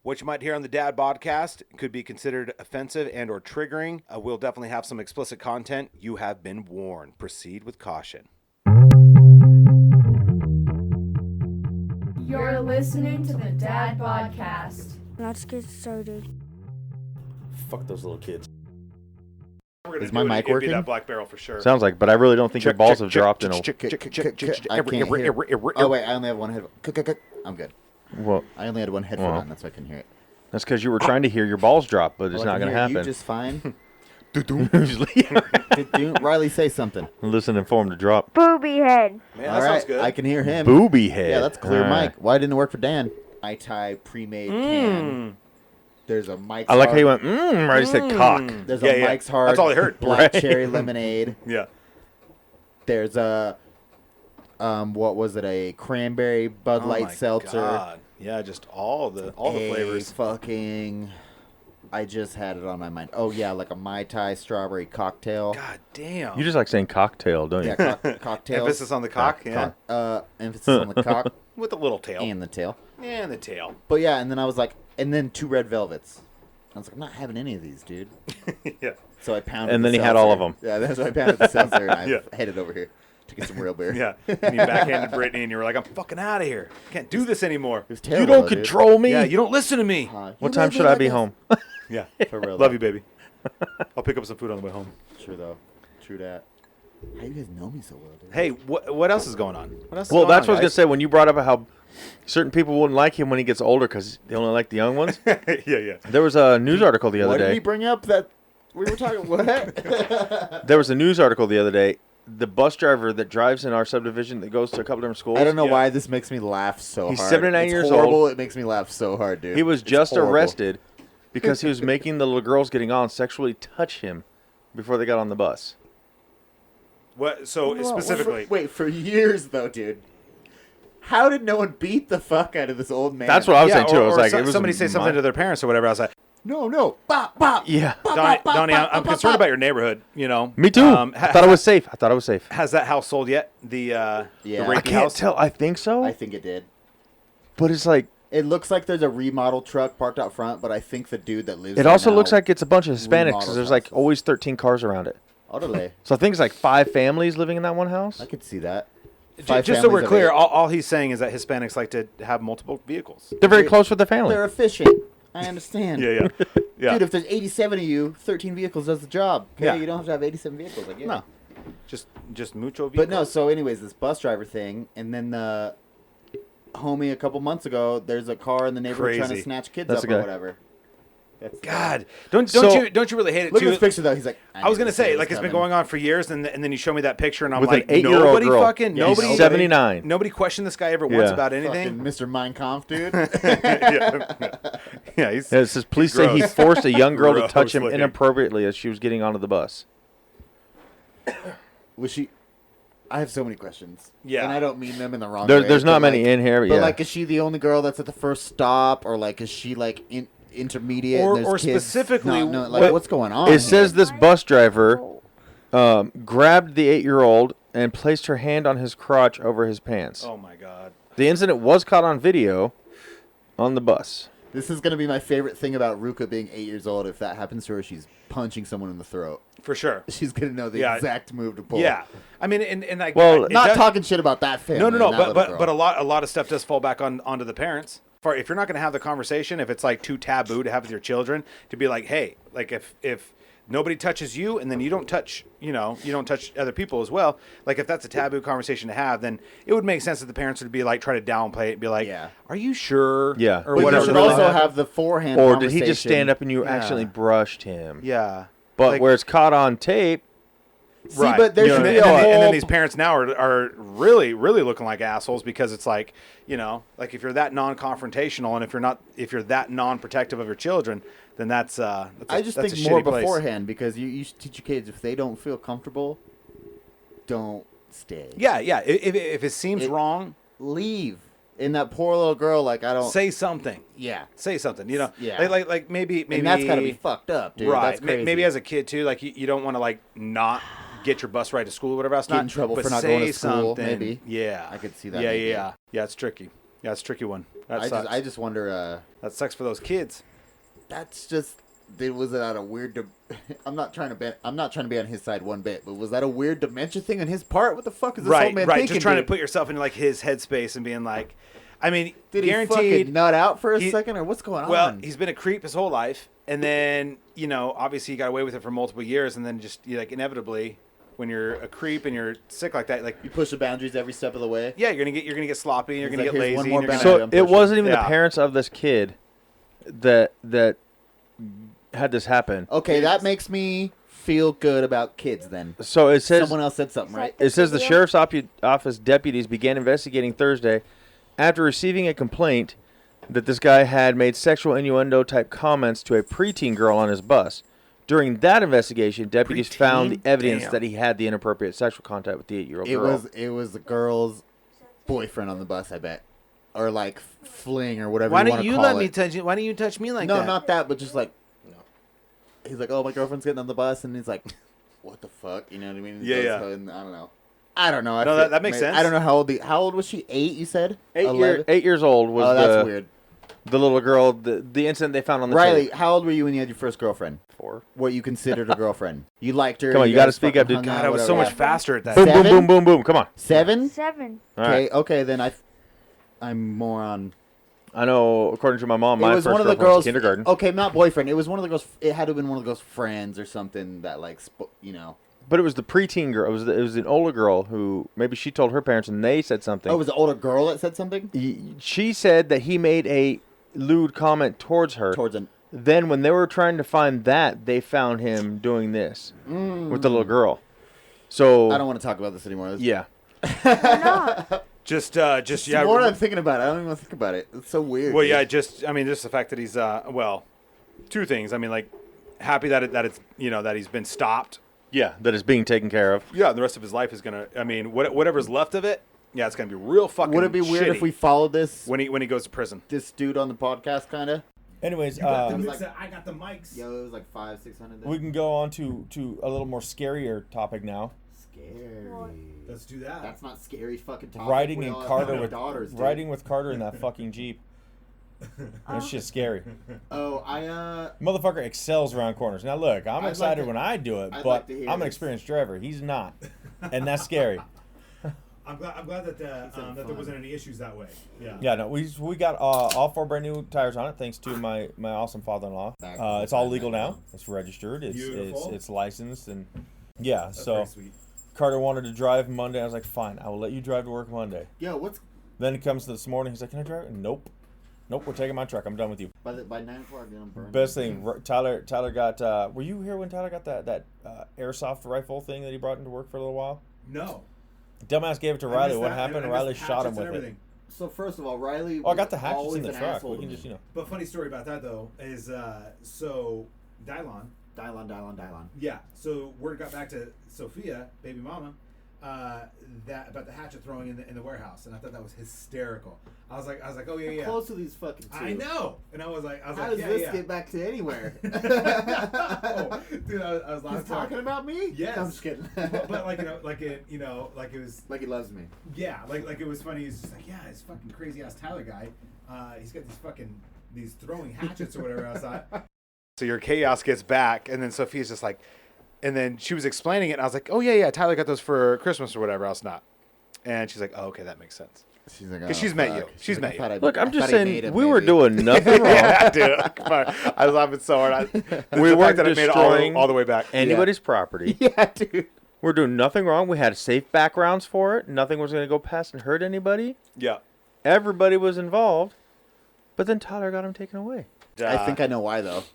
What you might hear on the Dad Podcast could be considered offensive and or triggering. We'll definitely have some explicit content. You have been warned. Proceed with caution. You're listening to the Dad Podcast. Let's get started. Fuck those little kids. Is my mic working? That Black Barrel for sure. Sounds like, but I really don't think your balls have dropped in a... I can't hear. Oh, wait, I only have one headphone. I'm good. Well, I only had one headphone on, that's why I can hear it. that's because you were trying to hear your balls drop, but it's not going to happen. You just fine. Usually, Riley, say something. listening for him to drop. Boobie Head. Man, All that right, sounds good. I can hear him. Boobie Head. Yeah, that's clear All right. mic. Why didn't it work for Dan? Mai Tai pre-made can. There's a Mike's I like how Hard. you went, right? You said cock. There's Yeah, a yeah. Mike's Hard. That's all I heard. Black Right. cherry lemonade. Yeah. There's a, what was it? A cranberry Bud Oh Light my seltzer. God. Yeah, just all the flavors. Fucking. I just had it on my mind. Oh yeah, like a Mai Tai strawberry cocktail. God damn. You just like saying cocktail, don't you? Yeah, cocktail. Emphasis on the cock. Yeah. Emphasis on the cock With a little tail. and the tail. And the tail. But yeah, and then I was like, and then 2 red velvets. I was like, I'm not having any of these, dude. Yeah. So I pounded. And the then he had all of seltzer. them. Yeah, that's why I pounded the seltzer, and I Yeah. headed over here to get some real beer. Yeah. And you backhanded Brittany and you were like, I'm fucking out of here. Can't do this anymore. It was You terrible. don't though, dude. control me. Yeah, you don't listen to me. What time should I be home? Yeah. For real. Love though. you, baby. I'll pick up some food on the way home. True though. True that. How you guys know me so well, dude? Hey, what else is going on? What else is Well, going that's on, what I was going to say. When you brought up how certain people wouldn't like him when he gets older because they only like the young ones. guys? Yeah. There was a news article the other What did day. he bring up that we were talking? What? There was a news article the other day. The bus driver that drives in our subdivision that goes to a couple different schools. I don't know Yeah. why this makes me laugh so He's hard. 79 It's years horrible. old. It makes me laugh so hard, dude. He was It's just horrible. arrested because he was making the little girls getting on sexually touch him before they got on the bus. What? So specifically, Wait, for years though, dude. How did no one beat the fuck out of this old man? That's what I was saying too. I was or like, it was somebody say something to their parents or whatever. I was like, No. Bop, bop. Yeah. Bop, Donnie, bop, bop, Donnie, bop, I'm bop, concerned bop. about your neighborhood. You know. Me too. I thought it was safe. Has that house sold yet? The Yeah. the I I rapey can't house. tell. I think so. I think it did. But it's like, It looks like there's a remodel truck parked out front, but I think the dude that lives it there also now looks like it's a bunch of Hispanics remodels because there's like houses. always 13 cars around it. Totally. So I think it's like 5 families living in that one house. I could see that. Just so we're clear, all he's saying is that Hispanics like to have multiple vehicles. They're very close with their family. They're efficient. I understand. Yeah. Dude, if there's 87 of you, 13 vehicles does the job. Okay, Yeah. you don't have to have 87 vehicles. I get No, it. just mucho. But no, vehicles. so anyways, this bus driver thing, and then the homie a couple months ago, there's a car in the neighborhood trying Crazy. to snatch kids That's up a or guy. whatever. That's God, don't So- you really hate it Look too? at this picture though. He's like, I was gonna say, like, it's been going on for years, and then you show me that picture, and I'm With like, an 8-year-old nobody girl. fucking, Yeah, nobody, He's 79. nobody questioned this guy ever once Yeah. about Fucking anything. Mr. Mein Kampf, dude. Yeah, he's, Yeah, it says police say he gross. forced a young girl to Gross touch him looking. inappropriately as she was getting onto the bus. Was she? I have so many questions. Yeah. and I don't mean them in the wrong way. There's not but, many like, in here, but But yeah. like, is she the only girl that's at the first stop, or like, is she like intermediate? Or- and there's or kids? specifically, no, like, what- what's going on? It here? says this bus driver grabbed the 8-year-old and placed her hand on his crotch over his pants. oh my God. The incident was caught on video on the bus. This is gonna be my favorite thing about Ruka being 8 years old. If that happens to her, she's punching someone in the throat. For sure. She's gonna know the Yeah. exact move to pull. Yeah, I mean, and like, Well, it Not does- talking shit about that family. No, that but little but girl. a lot of stuff does fall back onto the parents. If you're not going to have the conversation, if it's like too taboo to have with your children, to be like, hey, like if nobody touches you, and then you don't touch other people as well. Like, if that's a taboo conversation to have, then it would make sense that the parents would be like, try to downplay it and be like, Yeah. are you sure? Yeah. Or But whatever. you should really also happened. have the forehand. Or did he just conversation. stand up and you Yeah. accidentally brushed him? Yeah. But Like- where it's caught on tape, See, Right. but there You know, should and, be a then, whole. and then these parents now are really looking like assholes because it's like, like if you're that non-confrontational and if you're that non-protective of your children, then that's I just that's think a more shitty place. beforehand because you should teach your kids if they don't feel comfortable, don't stay. Yeah. If it seems wrong, Leave. And that poor little girl, like I don't. say something. Yeah. Say something. Yeah. Like maybe And that's gotta be fucked up, dude. right. That's crazy. Maybe as a kid too, like you don't want to like not get your bus ride to school or whatever else. Get in trouble but for not say going to school, something. maybe. Yeah. I could see that Yeah, maybe. yeah. It's tricky. Yeah, it's a tricky one. That I sucks. just wonder. That sucks for those kids. That's just. Was it out a weird? I'm not trying to be on his side one bit, but was that a weird dementia thing on his part? What the fuck is this old man thinking? Just trying dude? to put yourself in like his headspace and being like, I mean, Did he guaranteed. fucking nut out for a second, or what's going on? Well, he's been a creep his whole life, and then obviously he got away with it for multiple years, and then just inevitably, when you're a creep and you're sick like that, like you push the boundaries every step of the way. yeah, you're gonna get sloppy, and you're He's gonna like, get "Here's lazy. one more And you're boundary." gonna, So it wasn't even Yeah. the parents of this kid that had this happen. Okay, that makes me feel good about kids then. So it says Someone else said something, right? it says the sheriff's office deputies began investigating Thursday after receiving a complaint that this guy had made sexual innuendo type comments to a preteen girl on his bus. During that investigation, deputies found the evidence Damn. that he had the inappropriate sexual contact with the 8-year-old girl. It was the girl's boyfriend on the bus, I bet, or like fling or whatever. Why you don't want to you call let it. me touch you? Why don't you touch me like No, that? not that, but just like, he's like, oh, my girlfriend's getting on the bus, and he's like, what the fuck? You know what I mean? Yeah, yeah. And I don't know. I don't know. No, that makes sense. I don't know how old was she? 8, you said? 8 years old was Oh, that's weird. the little girl, the incident they found on the Riley, tape. how old were you when you had your first girlfriend? 4. What you considered a girrend? You liked her. Come on, you gotta guys speak up, fucking dude. hung God, out, I was so whatever. much faster at that. Boom, boom, 7? boom, boom, boom. Come on. 7? 7. All right. Okay, then I'm more on. I know, according to my mom, It my was first one of the girlfriend was girls. kindergarten. Okay, not boyfriend. It was one of the girls. It had to have been one of the girls' friends or something that like, But it was the preteen girl. It was an older girl who maybe she told her parents and they said something. Oh, it was an older girl that said something She said that he made a lewd comment towards her. towards an. Then when they were trying to find that, they found him doing this with the little girl. So I don't want to talk about this anymore. Yeah. Why not? Just The yeah. more I'm thinking about it, I don't even want to think about it. It's so weird. Well, dude. yeah, just the fact that he's two things. I mean, like happy that it's that he's been stopped. Yeah, that is being taken care of. Yeah, the rest of his life is gonna. I mean, whatever's left of it, yeah, it's gonna be real fucking. Would it be weird if shitty we followed this when he goes to prison? this dude on the podcast, kind of? Anyways, I got the mics. Yo, it was like 500-600. we can go on to a little more scarier topic now. Scary. Let's do that. That's not scary fucking topic. Riding We in all have Carter fucking with daughters. Dude. riding with Carter in that fucking Jeep. That shit's scary. Oh, Motherfucker excels around corners. Now look, I'm I'd excited like to- when I do it, I'd but like to hear I'm an this. experienced driver. He's not, and that's scary. I'm glad that that there wasn't any issues that way. Yeah. Yeah, no, we got all 4 brand new tires on it, thanks to my awesome father-in-law. It's all legal now. It's registered. Beautiful. It's licensed, and yeah. That's So very sweet. Carter wanted to drive Monday. I was like, fine, I will let you drive to work Monday. Yo, what's Then it comes to this morning. He's like, can I drive? Nope. We're taking my truck. I'm done with you. by 9 o'clock? Then I'm burning. Best thing, Tyler got. Were you here when Tyler got that airsoft rifle thing that he brought into work for a little while? No. Dumbass gave it to I Riley. missed What that. happened? I Riley missed shot him hatchets with and it. everything. So first of all, Riley. Oh, I got was the hatchets in always the an truck. asshole We to can me. just But funny story about that though is so Dylon. Dylon. Yeah. So word got back to Sophia, baby mama, that about the hatchet throwing in the warehouse, and I thought that was hysterical. I was like, oh yeah, yeah. Close to these fucking two. I know, and I was like, How yeah, does this yeah. get back to anywhere? Oh, dude, I was laughing. He's talking about me? Yes. No, I'm just kidding. but like like it was. Like he loves me. Yeah, like it was funny. He's just like, yeah, this fucking crazy ass Tyler guy. He's got these throwing hatchets or whatever outside. So your chaos gets back, and then Sophia's just like, and then she was explaining it, and I was like, oh yeah, Tyler got those for Christmas or whatever else not, and she's like, oh okay, that makes sense. She's like, 'Cause she's met you. She's met you. Look, I'm just saying we were doing nothing wrong. Yeah, dude. Come on. I was laughing so hard. We weren't that I made it destroying all the way back. anybody's property. Yeah, dude. We're doing nothing wrong. We had safe backgrounds for it. Nothing was going to go past and hurt anybody. Yeah. Everybody was involved. But then Tyler got him taken away. I think I know why though.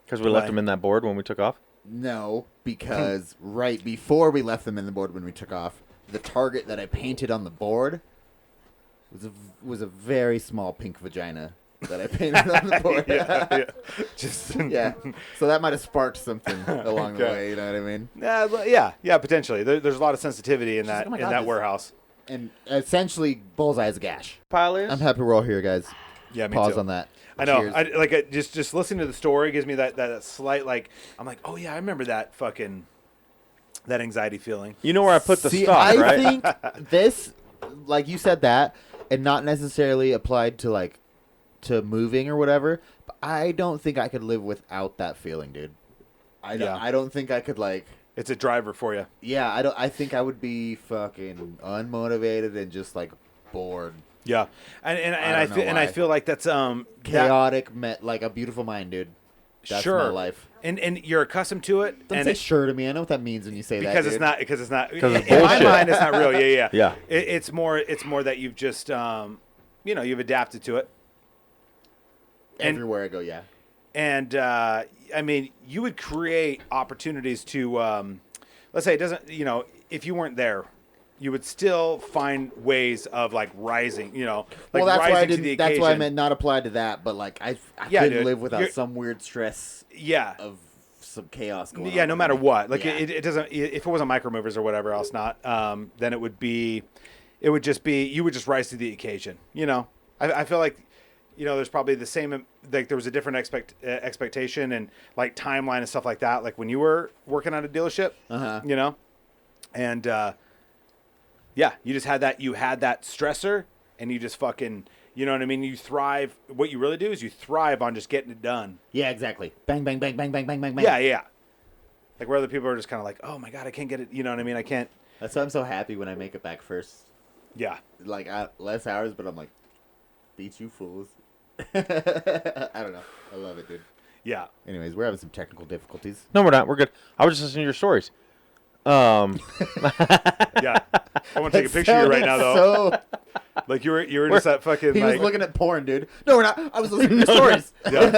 Because we left him in that board when we took off. No, because right before we left them in the board when we took off, the target that I painted on the board was a very small pink vagina that I painted on the board. yeah. Just Yeah. So that might have sparked something along the Okay. way. You know what I mean? Yeah, potentially. There's a lot of sensitivity in that "Oh my in God, that this- warehouse. And essentially, bullseye is a gash. Pilot. I'm happy we're all here, guys. Yeah, me Pause too. on that. I know. Cheers. Just listening to the story gives me that slight I'm like, oh yeah, I remember that anxiety feeling. You know where I put the See, stock, I right? think this, like you said that, and not necessarily applied to like to moving or whatever. But I don't think I could live without that feeling, dude. I don't think I could like. It's a driver for you. Yeah, I think I would be fucking unmotivated and just like bored. Yeah, and I feel like that's Chaotic, like a beautiful mind, dude. That's sure. my life. And you're accustomed to it. Don't and say sure to me. I know what that means when you say that. Because dude. it's not. Because it's in my bullshit. mind, it's not real. Yeah. Yeah. It's more that you've just you've adapted to it. Everywhere I go, yeah. And I mean, you would create opportunities to, let's say it doesn't, if you weren't there, you would still find ways of like rising, like Well, that's rising why I to didn't. the That's occasion. why I meant not applied to that. But like, I Yeah, couldn't dude. live without You're- some weird stress Yeah. of some chaos going on. Yeah, no matter what. Like Yeah. it doesn't. If it wasn't micromovers or whatever else, not then it would just be you would just rise to the occasion. I feel like there's probably the same. Like there was a different expectation and like timeline and stuff like that. Like when you were working at a dealership, and yeah, you just had that. You had that stressor, and you just fucking. You know what I mean? You thrive. What you really do is you thrive on just getting it done. Yeah, exactly. Bang, bang, bang, bang, bang, bang, bang, bang. Yeah. Like where other people are just kind of like, oh my God, I can't get it. You know what I mean? I can't. That's why I'm so happy when I make it back first. Yeah. Like less hours, but I'm like, beat you fools. I don't know. I love it, dude. Yeah. Anyways, we're having some technical difficulties. No, we're not. We're good. I was just listening to your stories. Yeah. I want to take a picture of you right now, though. So Like you were just that fucking. he like, was looking at porn, dude. No, we're not. I was listening to stories. Yeah.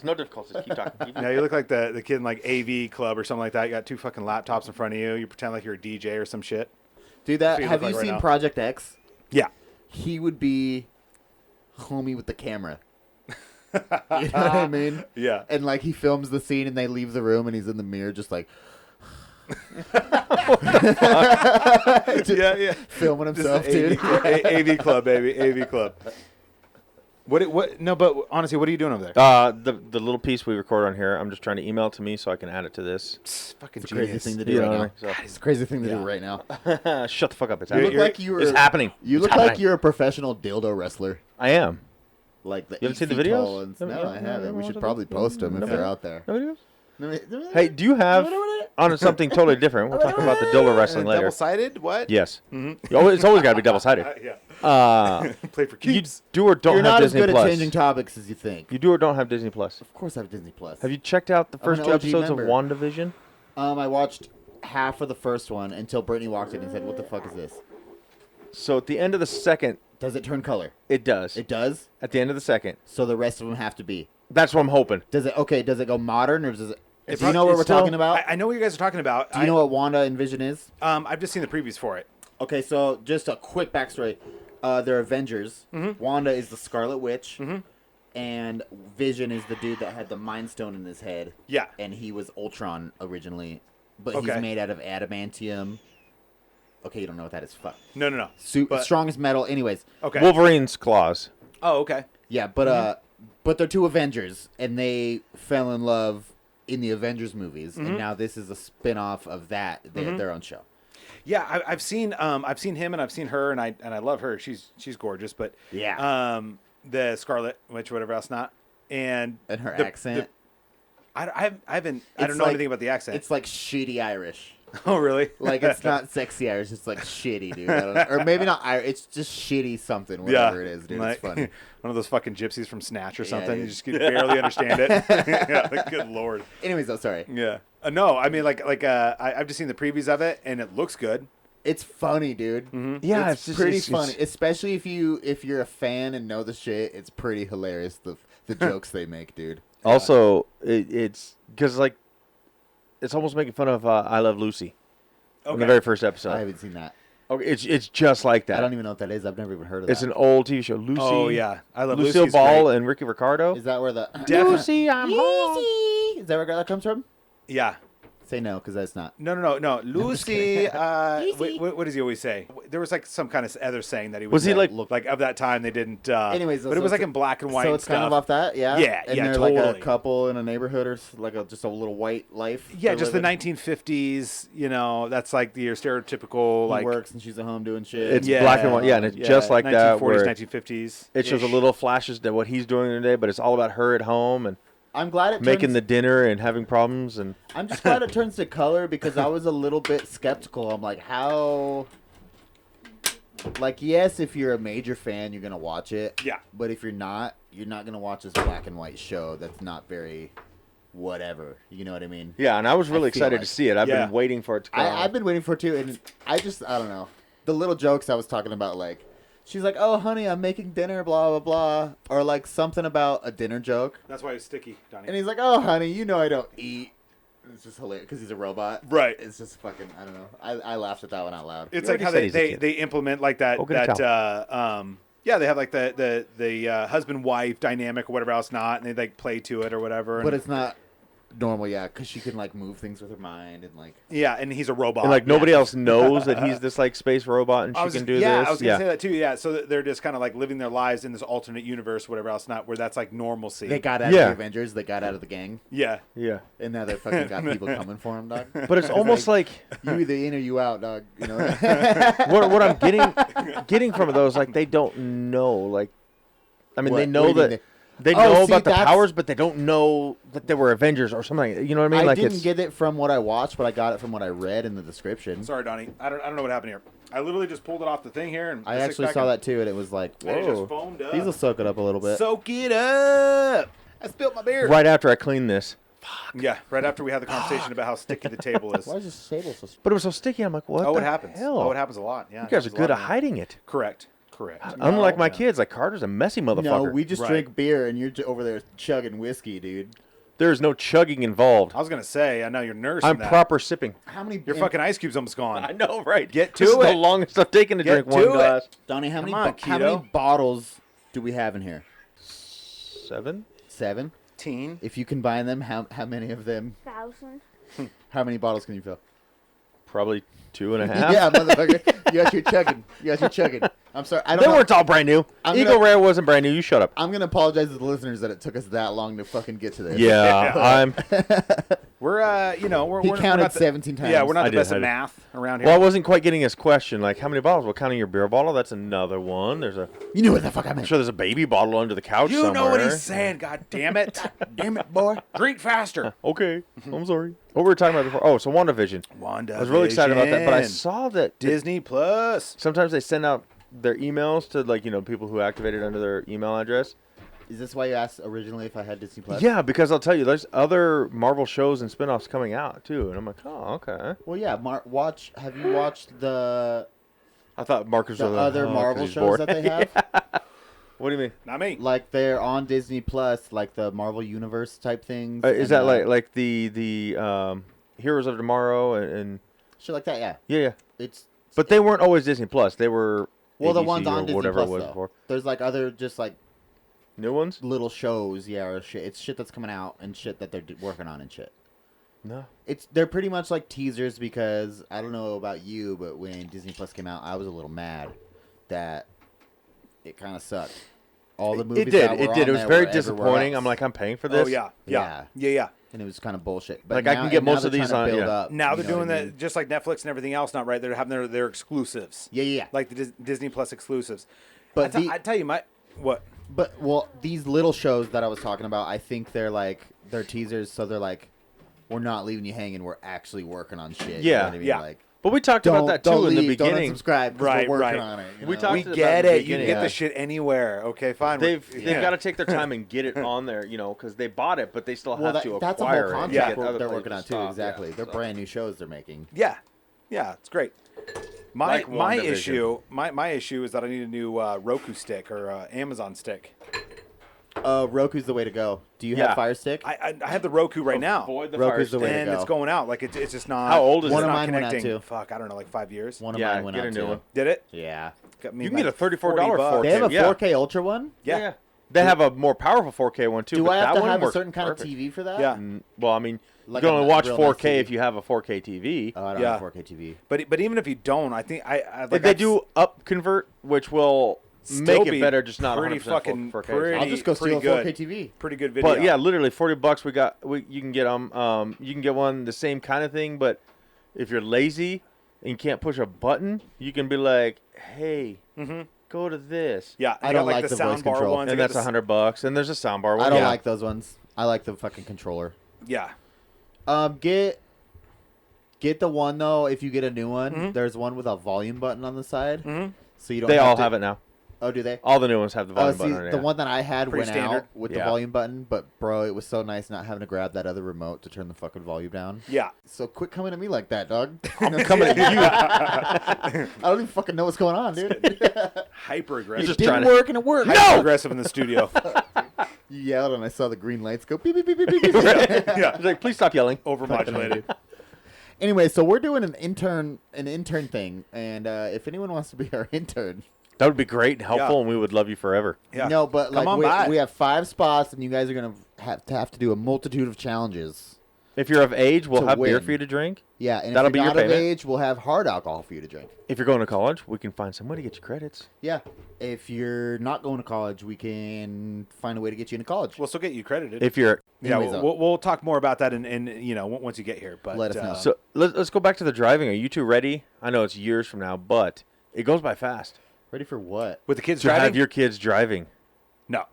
No difficulties. Keep talking. Yeah, you look like the kid in like AV club or something like that. You got two fucking laptops in front of you. You pretend like you're a DJ or some shit. Dude, That's what you have look you like right seen now. Project X? Yeah. He would be homie with the camera. You know what I mean? Yeah. And like he films the scene and they leave the room and he's in the mirror just like Yeah. filming Just himself, dude. AV club, baby. AV club. What? No, but honestly, what are you doing over there? The little piece we record on here, I'm just trying to email it to me so I can add it to this. It's fucking It's a crazy genius. thing to do You right know now. what I mean? It's a crazy thing to Yeah. do right now. Shut the fuck up. It's You happening. look like you were. It's happening. You look It's like happening. you're a professional dildo wrestler. I am. Like the You haven't seen the 8 feet videos? tall ones. No, No, no, I no, haven't. no, We no, should no, probably post them no, if they're out there. No videos? Hey, do you have on something totally different? We'll talk about the dildo wrestling later. Double-sided? What? Yes. It's always got to be double sided. Yeah. Uh, Play for you keeps. do or don't You're have not as Disney good Plus. at changing topics as you think. You do or don't have Disney Plus. Of course, I have Disney Plus. Have you checked out the I'm first an two OG episodes member. of WandaVision? I watched half of the first one until Brittany walked in and said, "What the fuck is this?" So at the end of the second, Does it turn color? it does. It does. At the end of the second. So the rest of them have to be. That's what I'm hoping. Does it? Okay. Does it go modern or does it? It's Do you know what it's we're still- talking about? I know what you guys are talking about. Do you know what Wanda and Vision is? I've just seen the previews for it. Okay, so just a quick backstory. They're Avengers. Wanda is the Scarlet Witch. And Vision is the dude that had the Mind Stone in his head. Yeah. And he was Ultron originally. But Okay. he's made out of adamantium. Okay, you don't know what that is. Fuck. No. But- Strongest metal. Anyways. Okay. Wolverine's claws. Oh, okay. Yeah, but they're two Avengers. And they fell in love in the Avengers movies. And now this is a spin-off of that. They have their own show. Yeah, I've seen him and I've seen her and I love her. She's gorgeous, but Yeah. the Scarlet Witch, whatever else not, and And her the- accent. I don't It's know like- anything about the accent. It's like shitty Irish. Oh, really? Like, it's not sexy Irish. It's like shitty, dude. I don't know. Or maybe not Irish. It's just shitty something, whatever it is, dude. Like, It's funny. one of those fucking gypsies from Snatch or Yeah, something. dude. You just can barely understand it. Yeah, like, good lord. Anyways, though, sorry. Yeah. No, I mean, I've just seen the previews of it, and it looks good. It's funny, dude. Yeah, it's pretty funny. Especially if you're a fan and know the shit. It's pretty hilarious, the jokes they make, dude. Also, it's because like it's almost making fun of I Love Lucy in the very first episode. I haven't seen that. Okay, it's just like that. I don't even know what that is. I've never even heard of that. It's an old TV show. Lucy. Oh yeah, I love Lucille Lucy's Ball great. and Ricky Ricardo. Is that where the Definitely. Lucy, I'm home. Is that where that comes from? Yeah. Say no, because that's not. No. Lucy. Lucy. What does he always say? There was like some kind of other saying that he Was he like- like of that time they didn't. Anyways, but so it was like it's- in black and white. So and it's kind of stuff. off that, yeah. Yeah, and yeah, they're like a totally. couple in a neighborhood or like just a little white life. Yeah, they're just the living. 1950s. You know, that's like your stereotypical He like. works and she's at home doing shit. It's black and white, yeah, and it's just like that, 1940s, where 1950s. It shows a little flashes to what he's doing today, but it's all about her at home and I'm glad it making turns, the dinner and having problems. And I'm just glad it turns to color because I was a little bit skeptical. I'm like, how? Like, yes, if you're a major fan, you're gonna watch it. Yeah. But if you're not gonna watch this black and white show that's not very, whatever. You know what I mean? yeah, and I was really I feel excited like- to see it. I've Yeah. been waiting for it to come. I've been waiting for it too, and I don't know. The little jokes I was talking about, like, she's like, "Oh, honey, I'm making dinner," blah blah blah, or like something about a dinner joke, That's why it's sticky, Donnie. and he's like, "Oh, honey, you know I don't eat." It's just hilarious because he's a robot. Right. It's just fucking. I don't know. I laughed at that one out loud. It's You like how already said they, he's a they, kid. they implement like that Go get a yeah, they have like the husband wife dynamic or whatever else not, and they like play to it or whatever. But and, it's not normal, yeah, because she can like move things with her mind and like. yeah, and he's a robot. and like nobody else knows that he's this like space robot and she can do yeah, this. I was gonna say that too. Yeah, so they're just kind of like living their lives in this alternate universe, whatever else not, where that's like normalcy. They got out Yeah. of the Avengers. They got out of the gang, yeah, Yeah, and now they fucking got people coming for him, dog. but it's almost like You either in or you out, dog. You know. what I'm getting from those, like they don't know, like I mean What? they know What do you that mean they Oh, know see, about the that's- powers, but they don't know that they were Avengers or something. You know what I mean? I Like didn't it's get it from what I watched, but I got it from what I read in the description. sorry, Donnie. I don't know what happened here. I literally just pulled it off the thing here, and I the actually six-pack saw and- that too, and it was like, and it just whoa. foamed up. These will soak it up a little bit. Soak it up. I spilled my beer. right after I cleaned this, Yeah, right after we had the conversation about how sticky the table is. Why is this table so? but it was so sticky. I'm like, what? Oh, the it happens. Hell? Oh, it happens a lot. Yeah, You guys are it happens a good lot, at man. hiding it. Correct. Unlike my Yeah. kids, like Carter's a messy motherfucker. No, we just Right. drink beer, and you're over there chugging whiskey, dude. There's no chugging involved. I was gonna say, I know you're nursing I'm that. proper sipping. How many? Your fucking ice cube's almost gone. I know, right? Get This to is it. the longest I've taken to Get drink one to it. glass. Donnie, how many? Come on, How many Keto. bottles do we have in here? 7? 7. Teen. If you combine them, how many of them? 1,000. How many bottles can you fill? Probably 2.5. Yeah, motherfucker. You got your chugging. You got your chugging. I'm sorry. I don't They know. weren't all brand new. I'm Eagle gonna- Rare wasn't brand new. You shut up. I'm gonna apologize to the listeners that it took us that long to fucking get to this. Yeah, I'm. We're we're He we're counted not the, 17 times. Yeah, we're not I the best did. at math around here. Well, I wasn't quite getting his question. Like, how many bottles? Well, counting your beer bottle, that's another one. There's a. You knew what the fuck I I'm meant. sure there's a baby bottle under the couch you somewhere. know what he's saying. God damn it. Damn it, boy. Drink faster. Okay, I'm sorry. What were we talking about before? Oh, so WandaVision. WandaVision. I was really excited about that, but I saw that Disney Plus. sometimes they send out their emails to people who activated under their email address. Is this why you asked originally if I had Disney Plus? Yeah, because I'll tell you, there's other Marvel shows and spin-offs coming out too, and I'm like, oh, okay. Well, yeah. Have you watched the I thought Marcus was other Marvel shows that they have? What do you mean? Not me. Like they're on Disney Plus, like the Marvel Universe type things. Is and, that like the Heroes of Tomorrow and shit like that? Yeah. yeah. It's But they weren't always Disney Plus. They were well, the ABC ones or on Disney whatever Plus it was though. before. There's like other just like New ones? little shows, yeah, or shit. It's shit that's coming out and shit that they're working on and shit. No. They're pretty much like teasers because I don't know about you, but when Disney Plus came out, I was a little mad that it kind of sucked. All the movies It did. that were It did. on It was there very were disappointing. everywhere I'm like, I'm paying for Oh this. yeah. Yeah. Yeah. and it was kind of bullshit. But Like, I now, can get and now most of they're these trying to on- build yeah. up, Now you they're know what doing I that mean? just like Netflix and everything else. Not right. They're having their exclusives. Yeah. Like the Disney Plus exclusives. But I tell you, what? Well, these little shows that I was talking about, I think they're teasers, so they're like, we're not leaving you hanging. We're actually working on shit. You Yeah, know what I mean? yeah. Like, But we talked about that too don't in the leave, don't beginning. unsubscribe, 'cause Right, we're working right. on it. You We know? talked We about get the it. You beginning, can get yeah. the shit anywhere. Okay, fine. They've Yeah. got to take their time and get it on there, because they bought it, but they still have to that's a acquire whole it. contract to get we're- other they're places working on too. stock, Exactly, yeah, they're so. brand new shows they're making. Yeah, it's great. My Like my WandaVision. issue is that I need a new Roku stick or Amazon stick. Roku's the way to go. Do you Yeah. have Fire Stick? I have the Roku right now, Avoid the Roku's fire the way stick. to and it's go. going out. Like it's just not. How old is One it's of not mine went out, connecting. too. Fuck, I don't know, like 5 years. One of Yeah, mine went get out a new too. one. Did it? Yeah. Got me You can get a like $34 $40. They have a Yeah. 4K Ultra one. Yeah. They have a more powerful 4K one too. Do but I have that to one have a works certain kind perfect. of TV for that? Yeah. Well, I mean, Like you can only a watch real nice 4K TV. if you have a 4K TV. Oh, I don't Yeah. have a 4K TV. But even if you don't, I think If they do up convert, which will make it better, just not pretty 100% fucking 4K. pretty. I'll just go steal a good. 4K TV. Pretty good video. But yeah, literally $40 you can get them. You can get one the same kind of thing, but if you're lazy and you can't push a button, you can be like, hey, go to this. Yeah, I they don't got, like the the voice soundbar control. ones. And they got that's the $100. And there's a soundbar one. I don't Yeah. like those ones. I like the fucking controller. Yeah. Get the one though. If you get a new one, there's one with a volume button on the side, so you don't. They all to, have it now. Oh, do they? All the new ones have the volume See, button on it. the yeah. one that I had Pretty went standard. out with Yeah. the volume button, but bro, it was so nice not having to grab that other remote to turn the fucking volume down. Yeah. So quit coming at me like that, dog. I'm coming at you. I don't even fucking know what's going on, dude. Hyper it aggressive. just didn't trying to- work and it worked. Hyper aggressive in the studio. You yelled and I saw the green lights go beep beep beep beep beep. yeah. It's like, please stop yelling. Overmodulated. Anyway, so we're doing an intern thing, and if anyone wants to be our intern, That would be great and helpful, Yeah. and we would love you forever. Yeah. no, but Come on like by. we have 5 spots, and you guys are gonna have to do a multitude of challenges. If you're of age, we'll To have beer win. for you to drink. Yeah, and That'll if be you're your not of payment. age, we'll have hard alcohol for you to drink. If you're going to college, we can find some way to get you credits. Yeah, if you're not going to college, we can find a way to get you into college. We'll still get you credited. If you're yeah, Anyways, we'll talk more about that in once you get here. But Let us know. so, let's go back to the driving. Are you two ready? I know it's years from now, but it goes by fast. Ready for what? with the kids To driving, have your kids driving, no,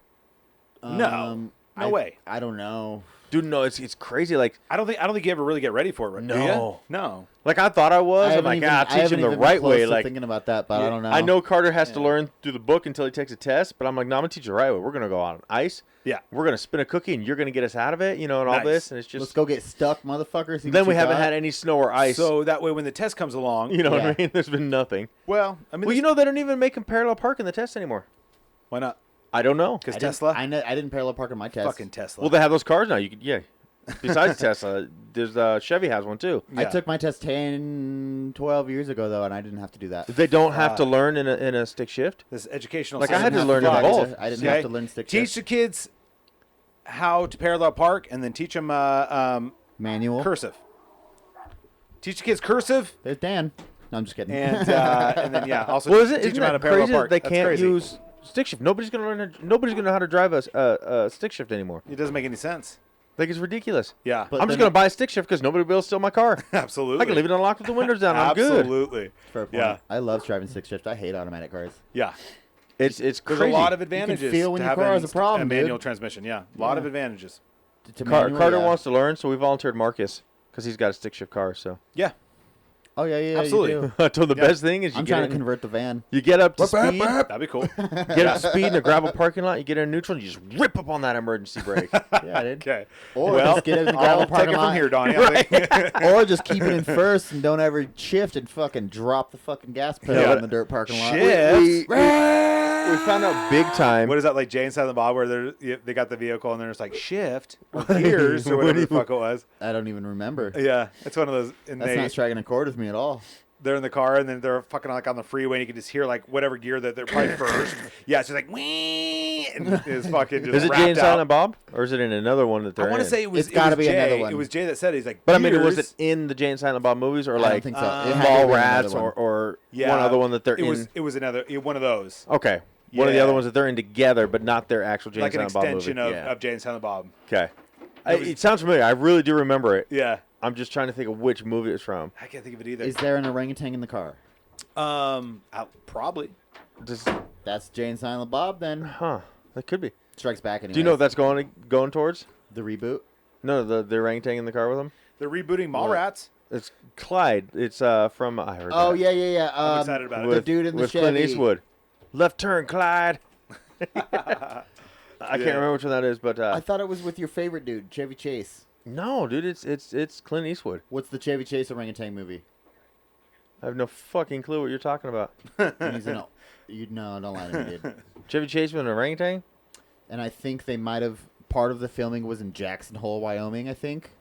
No way. I don't know. dude. No, it's crazy. Like I don't think you ever really get ready for it. Right? Do ya? No. no. like I thought I was. I'm like, I teach haven't him the even right been way. close to Like thinking about that, but I don't know. I know Carter has to learn through the book until he takes a test, but I'm like, no, I'm gonna teach you the right way. We're gonna go out on ice. Yeah. We're gonna spin a cookie, and you're gonna get us out of it. And all Nice. this, and it's Let's just. go get stuck, motherfuckers. See Then what we you haven't got. had any snow or ice. So that way, when the test comes along, you know what Yeah. I mean? There's been nothing. well, I mean, Well, they don't even make them parallel park in the test anymore. why not? I don't know. Because I didn't- Tesla, I didn't parallel park on my test. fucking Tesla. Well, they have those cars now. You could, yeah. Besides Tesla, there's Chevy has one too. I Yeah. took my test 10, 12 years ago, though, and I didn't have to do that. They don't have to learn in a stick shift. this educational. Like, I had system. to learn them I both. didn't Okay? have to learn stick Teach shift. the kids how to parallel park, and then teach them Manual. cursive. Teach the kids cursive, There's Dan. No, I'm just kidding. and then yeah, also Well, teach isn't them how to that parallel crazy park. that they That's can't crazy. use stick shift? Nobody's gonna know how to drive a stick shift anymore. It doesn't make any sense. Like it's ridiculous. Yeah, But I'm just then- gonna buy a stick shift because nobody will steal my car. absolutely. I can leave it unlocked with the windows down. I'm good. Absolutely. Fair point. Yeah. I love driving stick shift. I hate automatic cars. Yeah. It's There's crazy. a lot of advantages. feel when to your having car has a problem, manual dude. transmission. Yeah, a lot of Yeah. advantages. Carter wants to learn, so we volunteered Marcus because he's got a stick shift car. So Yeah, Oh yeah, yeah, Absolutely. You do. I told the Yeah. best thing is you I'm get trying in- to convert the van. you get up to speed. that'd be cool. Get up to speed in a gravel parking lot. You get in neutral, and you just rip up on that emergency brake. Yeah, I did. Okay. Or Well, just get in the gravel I'll take parking it lot. from here, Donnie. I think. Or just keep it in first and don't ever shift and fucking drop the fucking gas pedal Yeah. in the dirt parking lot. Shift. We found out big time. What is that like, Jay and Silent Bob, where they got the vehicle and they're just like shift or gears or whatever the fuck it was? I don't even remember. Yeah, it's one of those. And That's not striking a chord with me at all. they're in the car and then they're fucking like on the freeway and you can just hear like whatever gear that they're probably first. Yeah, it's just like wee, and it's fucking just Is it wrapped Jay and out. Silent Bob, or is it in another one that they're I want to in? say it was. It's gotta it was be Jay. another one. It was Jay that said it. He's like, But I mean, was gears. it in the Jay and Silent Bob movies, or I like don't think so. It had to Mall be Rats, another one. or Yeah, one other one that they're it in? Was, it was another one of those. Okay, one of the Yeah. other ones that they're in together, but not their actual Jay Like an and Silent Bob movie. extension of Jay and Silent Bob. Okay, was- it sounds familiar. I really do remember it. Yeah, I'm just trying to think of which movie it's from. I can't think of it either. Is there an orangutan in the car? Probably. Just, That's Jay and Silent Bob then. huh? That could be. Strikes Back anyway. Do you know what that's going towards? the reboot? No, the orangutan in the car with him. They're rebooting What? Mallrats. It's Clyde. It's from I heard. Oh that. yeah, yeah, yeah. I'm excited about it. The dude in the with Chevy. Clint Eastwood. Left turn, Clyde. I can't remember which one that is, but I thought it was with your favorite dude, Chevy Chase. no, dude, it's Clint Eastwood. What's the Chevy Chase orangutan movie? I have no fucking clue what you're talking about. And he's in a, no, don't lie to me, dude. Chevy Chase with an orangutan? And I think they might have part of the filming was in Jackson Hole, Wyoming. I think.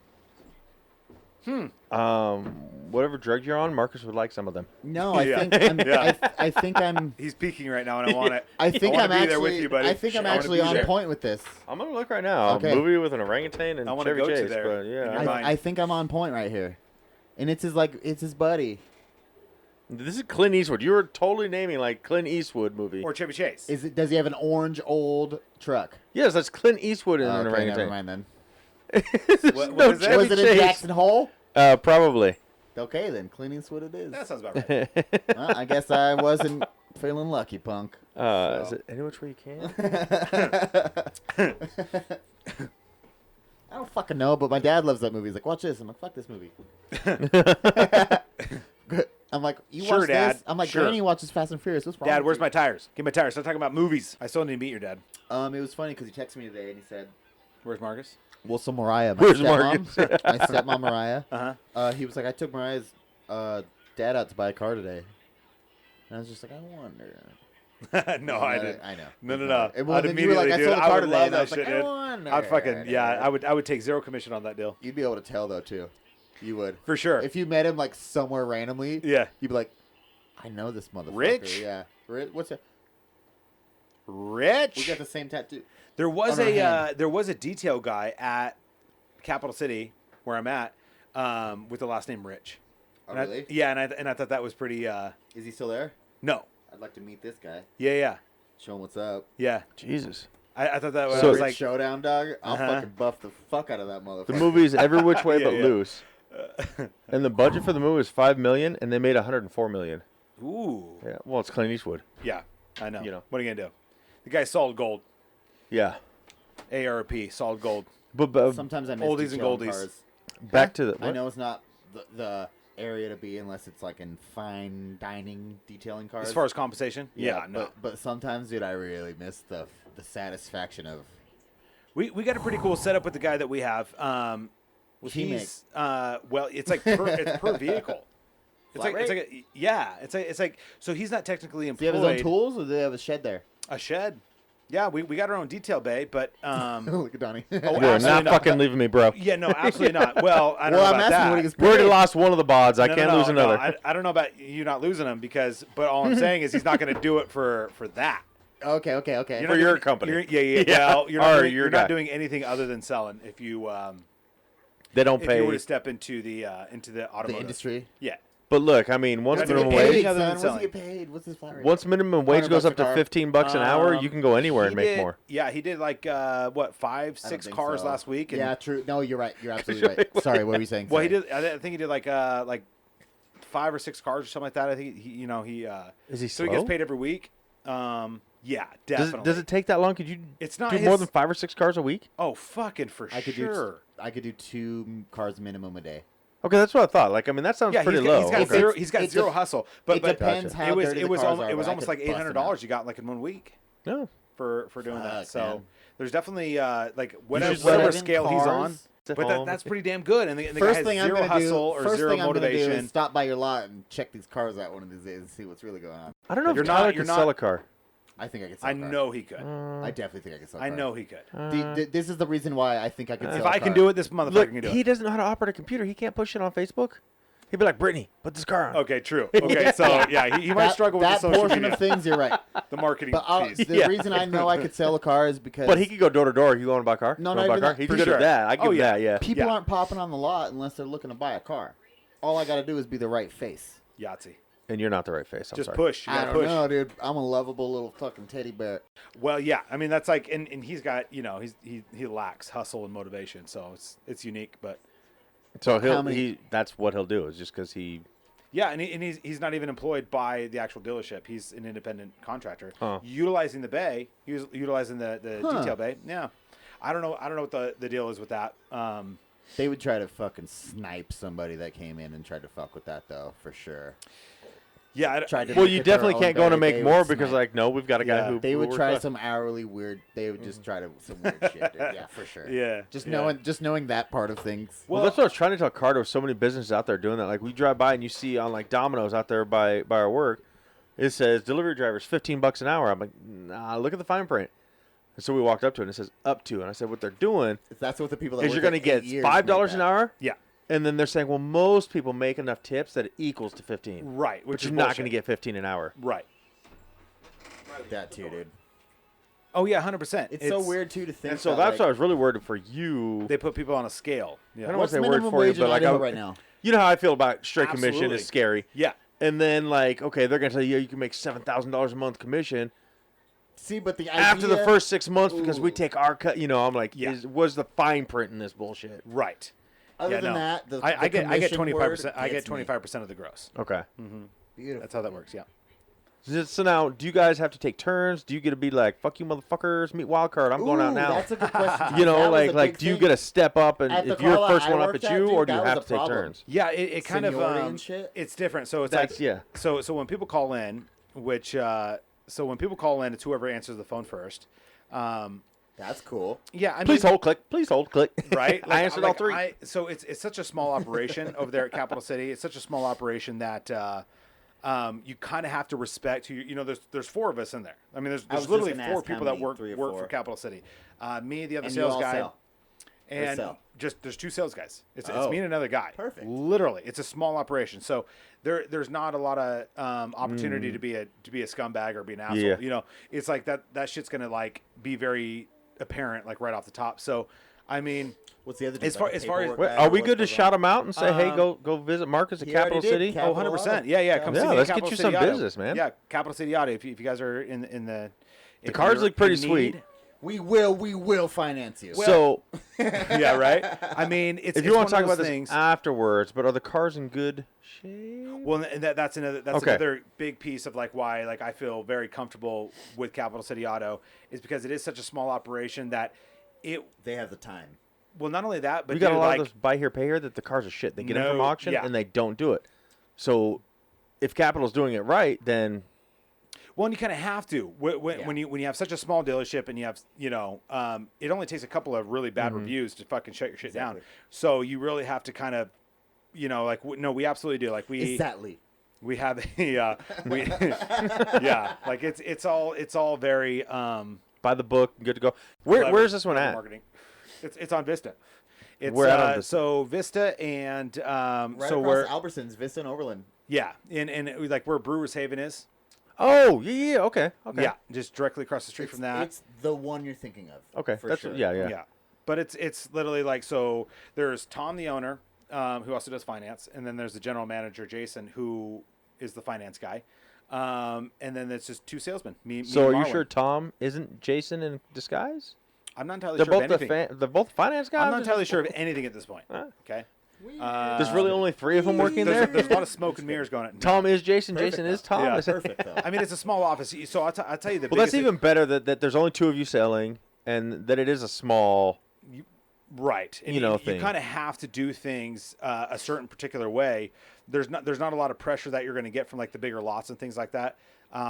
Whatever drug you're on, Marcus would like some of them. No, I Yeah. think I'm, Yeah. I think I'm. He's peeking right now, and I want it. I think I I'm wanna be there actually. with you, buddy. I think I'm I wanna actually be on there. point with this. I'm gonna look right now. Okay. A movie with an orangutan and I wanna Chevy go to Chase. there. But In your yeah, mind. I think I'm on point right here, and it's his buddy. this is Clint Eastwood. You were totally naming like Clint Eastwood movie. Or Chevy Chase. Does he have an orange old truck? Yes, that's Clint Eastwood in an Okay, never orangutan. mind then. What No is that? Chevy Was it in Chase. Jackson Hole? Probably. Okay, then Clint Eastwood it is. That sounds about right. Well, I guess I wasn't feeling lucky, punk. Is it any which way you can? I don't fucking know, but my dad loves that movie. He's like, watch this. I'm like, fuck this movie. I'm like, you Sure, watch Dad. this? I'm like, Sure. Granny watches Fast and Furious. What's wrong Dad, with where's you? my tires? Give me my tires. Stop talking about movies. I still need to meet your dad. It was funny because he texted me today and he said, Where's Marcus? well, so Mariah, my Where's stepmom, Marcus? my stepmom Mariah, Uh-huh. he was like, I took Mariah's dad out to buy a car today. And I was just like, I wonder. No, I didn't. I know. No, no, no. And well, I'd then you were like, immediately, I dude, sold a I car would today. love And I that was like, shit, I dude. wonder. I'd fucking, yeah, I would take zero commission on that deal. You'd be able to tell, though, too. You would. For sure. If you met him, like, somewhere randomly, Yeah. you'd be like, I know this motherfucker. Rich? Yeah. What's that? Rich? We got the same tattoo. There was on our hand. there was a detail guy at Capital City where I'm at with the last name Rich. Oh, And I- really? yeah, and I thought that was pretty. Is he still there? No. I'd like to meet this guy. Yeah. Show him what's up. Yeah. Jesus. I thought that was, So- I was Rich like, Showdown, dog. I'll Uh-huh. fucking buff the fuck out of that motherfucker. The movie's Every Which Way Yeah, But yeah. Loose, and the budget for the movie was $5 million, and they made $104 million. ooh. Yeah. Well, it's Clint Eastwood. Yeah, I know. You know. What are you gonna do? The guy's solid gold. Yeah. ARP, solid gold. But Sometimes I miss Oldies and detailing goldies. cars. back to the. I what? know it's not the area to be unless it's like in fine dining detailing cars. As far as compensation, yeah, no. But sometimes, dude, I really miss the satisfaction of. We got a pretty cool setup with the guy that we have. What's he He's well, it's like it's per vehicle. It's Flat like it's like a, yeah, it's like so he's not technically Do they employed. have his own tools, or do they have a shed there? A shed. Yeah, we got our own detail bay, but Look at Donnie. oh, You are absolutely not not. fucking leaving me, bro. Yeah, no, absolutely not. Well, I don't well, know I'm about asking that. what he gets We already paid. lost one of the bods. I can't lose another. I don't know about you not losing them because, but all I'm saying is he's not going to do it for that. Okay. You're For not your doing- company. Yeah. Yeah. Well, you're not, Or doing, your you're guy. not doing anything other than selling. If you They don't if pay. you were to step into the The automotive industry. yeah. But look, I mean, once That's What's he minimum get paid. wage, paid, Other than son? What's selling. he get paid? What's his flat rate? once minimum wage 100 goes bucks up to a car. $15 an hour, you can go anywhere and He make did- more. Yeah, he did like what 5, I don't 6 think cars so. last week. And, Yeah, true. No, you're right. You're absolutely right. Sorry, what were you saying? Well, he Sorry. did. I think he did like 5 or 6 cars or something like that. I think he Is he so slow? he gets paid every week. Yeah, Does definitely. it take that long? Could you It's not do his, more than 5 or 6 cars a week? Oh, fucking for I could sure. I could do 2 cars minimum a day. Okay, that's what I thought. Like, I mean, that sounds Yeah, pretty he's low. got Okay. zero. He's got It zero dep- hustle. But it but depends Gotcha. how it was dirty it the was cars almost, are, it but was I almost could like bust them $800 out. you got like in 1 week No. for doing Fuck, that. So man. there's definitely like just whatever driving scale he's on. cars? At But home. that's pretty damn good. And the guy First has thing I'm zero gonna hustle do. or First zero thing I'm gonna do motivation. is stop by your lot and check these cars out one of these days and see what's really going on. I don't know You're if not- Tyler you're could not- sell a car. I think I could sell I a car. know he could. I definitely think I could sell a I car. know he could. This is the reason why I think I could sell If a I car. can do it, this motherfucker Look, can do he it. doesn't know how to operate a computer. He can't push it on Facebook. He'd be like, Brittany, put this car on. Okay, true. Okay, so yeah, he might struggle with that the social portion media, of things. You're right. the marketing But piece. the Yeah. reason I know I could sell a car is because But he could go door to door. You want to buy a car? No, You not wanna buy a even car? that. He For could do sure. that. I give Oh, him yeah. that, yeah. people Yeah. aren't popping on the lot unless they're looking to buy a car. All I got to do is be the right face. Yahtzee. And you're not the right face. I'm Just sorry. push. You I gotta don't push. know, dude. I'm a lovable little fucking teddy bear. Well, yeah. I mean, that's like, and he's got, he lacks hustle and motivation, so it's unique. But So How many- that's what he'll do. Is just because he. yeah, and he's not even employed by the actual dealership. He's an independent contractor, Huh. utilizing the bay, utilizing the Huh. detail bay. Yeah, I don't know what the deal is with that. They would try to fucking snipe somebody that came in and tried to fuck with that, though, for sure. Yeah, Tried to Well, make you it their definitely own can't go in and bay. make They more would because, snipe. like, no, we've got a guy Yeah. who. They would who try works some hourly weird. They would just try to some weird shit, dude. Yeah, for sure. Yeah, Just yeah. knowing that part of things. Well, that's what I was trying to tell Carter. There's so many businesses out there doing that. Like, we drive by and you see on, like, Domino's out there by our work, it says delivery drivers $15 an hour. I'm like, nah, look at the fine print. And so we walked up to it and it says up to. And I said, what they're doing That's what the people that is you're work going to there get 8 years $5 make an that. hour. Yeah. And then they're saying, well, most people make enough tips that it equals to 15. Right, Which which you're is not bullshit. going to get 15 an hour. Right. That too, dude. Oh yeah, 100%. It's so weird too to think. And so that, that's why I was really worried for you. They put people on a scale. Yeah. I don't want What's to say word minimum for you, wage but in like Idaho right now? You know how I feel about straight commission Absolutely. is scary. Yeah. And then like, okay, they're gonna tell you, yeah, you can make $7,000 a month commission See, but the idea, after the first 6 months because we Ooh. take our cut. You know, I'm like, Yeah. was the fine print in this bullshit? Right. Other Yeah, than no. that, the I get commission 25%. word I get gets me. 25% of the gross. Okay. Beautiful. That's how that works. Yeah. So now, do you guys have to take turns? Do you get to be like, fuck you, motherfuckers, meet wild card? I'm going out Ooh, now. That's a good question. You know, That was a like, big do you thing. get to step up and At the if you're call-out first I one up, worked it's at, you, dude, or do you that have was to a take problem. turns? Yeah. It kind of Seniority and shit? It's different. So it's That's like yeah. So when people call in, it's whoever answers the phone first. That's cool. Yeah. I mean, Please hold, click. Please hold, click. Right? I answered all three. So it's such a small operation over there at Capital City. It's such a small operation that you kind of have to respect who you know. There's four of us in there. I mean, was there's just literally gonna four ask how people that many, work 3 or work 4. for Capital City. Me, the other And you sales all guy, sell. and sell? just there's 2 sales guys. It's Oh. me and another guy. Perfect. Literally, it's a small operation. So there's not a lot of opportunity to be a scumbag or be an asshole. Yeah. You know, it's like that shit's gonna like be very apparent like right off the top. So I mean. What's the other? As far as Wait, are we good to shout them out and say, hey, go visit Marcus at he already Capital did, City? Cap- Oh, 100%. Yeah. Come Yeah, see me at let's get Capital you City some Auto. business, man. Yeah, Capital City Auto. If you guys are in the cards look pretty sweet. We will finance you. So, yeah, right. I mean, it's if you want it's to talk one of about those this things. afterwards, but are the cars in good shape? Well, and that's Okay. another big piece of like why like I feel very comfortable with Capital City Auto is because it is such a small operation that it. they have the time. Well, not only that, but We got dude, a lot like, of those buy here, pay here that the cars are shit. They get them No, from auction yeah. and they don't do it. So, if Capital's doing it right, then Well, and you kind of have to when you have such a small dealership and you have it only takes a couple of really bad reviews to fucking shut your shit down. Exactly. So you really have to kind of like no, we absolutely do. Like Exactly. we have a we yeah, like it's all very buy the book, good to go. Where's this one clever at? marketing. It's on Vista. It's Where at on Vista? so Vista and Right so across we're Albertsons, Vista and Overland. yeah, and like where Brewers Haven is. Oh, yeah, okay. Yeah, just directly across the street from that. It's the one you're thinking of. Okay, for that's sure. yeah. But it's literally like so. There's Tom, the owner, who also does finance, and then there's the general manager, Jason, who is the finance guy, and then there's just 2 salesmen. Me So, and are you Marlon. sure Tom isn't Jason in disguise? I'm not entirely They're sure of both anything. they're both finance guys. I'm not entirely sure of anything at this point. Okay. There's really only 3 of them working there. There's a lot of smoke and mirrors going on. Tom is Jason. Perfect, Jason is though. Tom. Yeah, Is it- Perfect though. I mean, it's a small office, so I'll tell you the. Well, that's biggest even better that there's only 2 of you selling, and that it is a small. right. And You know, you thing. kind of have to do things a certain particular way. There's not a lot of pressure that you're going to get from like the bigger lots and things like that,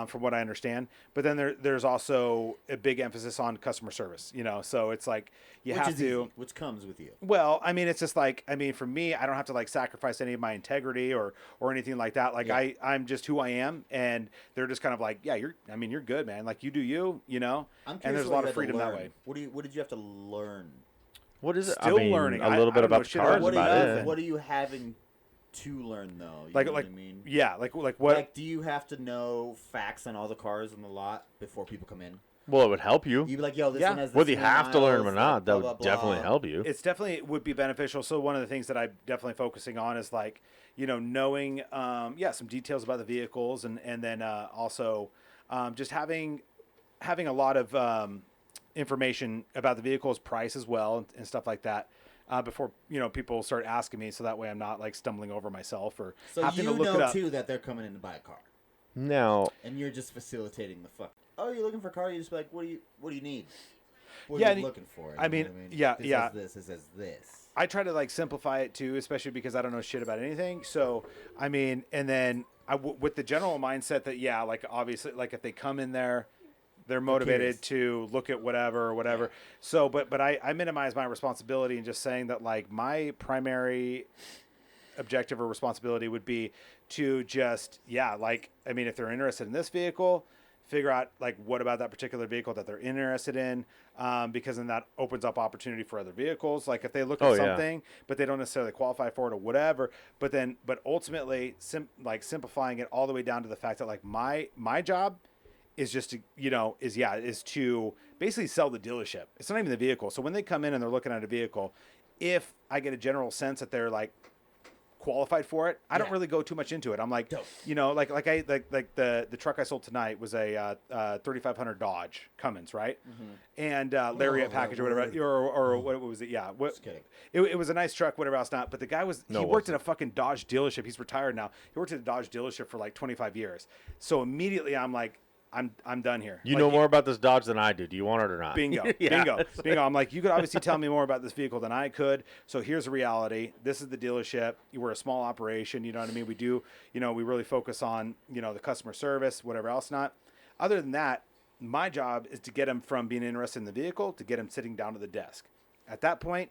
from what I understand. But then there's also a big emphasis on customer service. You know, so it's like you Which have is to. easy, which comes with you. Well, I mean, it's just like for me, I don't have to like sacrifice any of my integrity or anything like that. Like Yeah. I'm just who I am, and they're just kind of like, yeah, you're good, man. Like you do you know. I'm And curious there's a what lot you of had to freedom that learn. way. What did you have to learn? What is it? Still I mean, learning. a little I bit don't know about the shit about cars. What about are you, it. what are you having to learn though? You Like know like what I mean? yeah, like what? Like, do you have to know facts on all the cars in the lot before people come in? Well, it would help you. You'd be like, yo, this Yeah. one has this Whether you many have to learn them or miles, not, like, that blah, would blah, blah. definitely help you. It's definitely would be beneficial. So one of the things that I'm definitely focusing on is like, knowing, some details about the vehicles and then also just having a lot of information about the vehicle's price as well and stuff like that. Before people start asking me, so that way I'm not like stumbling over myself or So having you to look it know up. too that they're coming in to buy a car, Now, and you're just facilitating the fuck. Oh, you're looking for a car? You just be like, what do you need? What Yeah, are you looking for? You I know mean, what yeah, this yeah. Says this says this. I try to like simplify it too, especially because I don't know shit about anything. So, I mean, and then with the general mindset that, yeah, like obviously, like if they come in there, they're motivated to look at whatever. Yeah. So, but I minimize my responsibility in just saying that like my primary objective or responsibility would be to just, if they're interested in this vehicle, figure out like what about that particular vehicle that they're interested in, because then that opens up opportunity for other vehicles. Like if they look at something, but they don't necessarily qualify for it or whatever, but ultimately simplifying it all the way down to the fact that like my job is just to, is to basically sell the dealership. It's not even the vehicle. So when they come in and they're looking at a vehicle, if I get a general sense that they're like qualified for it, I don't really go too much into it. I'm like, the truck I sold tonight was a 3500 Dodge Cummins, right? And Lariat package or whatever, or what was it? Yeah, Just kidding. It was a nice truck, whatever else not. But the guy he worked at a fucking Dodge dealership. He's retired now. He worked at a Dodge dealership for like 25 years. So immediately I'm like, I'm done here. You know more about this Dodge than I do. Do you want it or not? Bingo. Bingo. I'm like, you could obviously tell me more about this vehicle than I could. So here's the reality. This is the dealership. We're a small operation. You know what I mean? We do, we really focus on, the customer service, whatever else not. Other than that, my job is to get him from being interested in the vehicle to get him sitting down to the desk. At that point,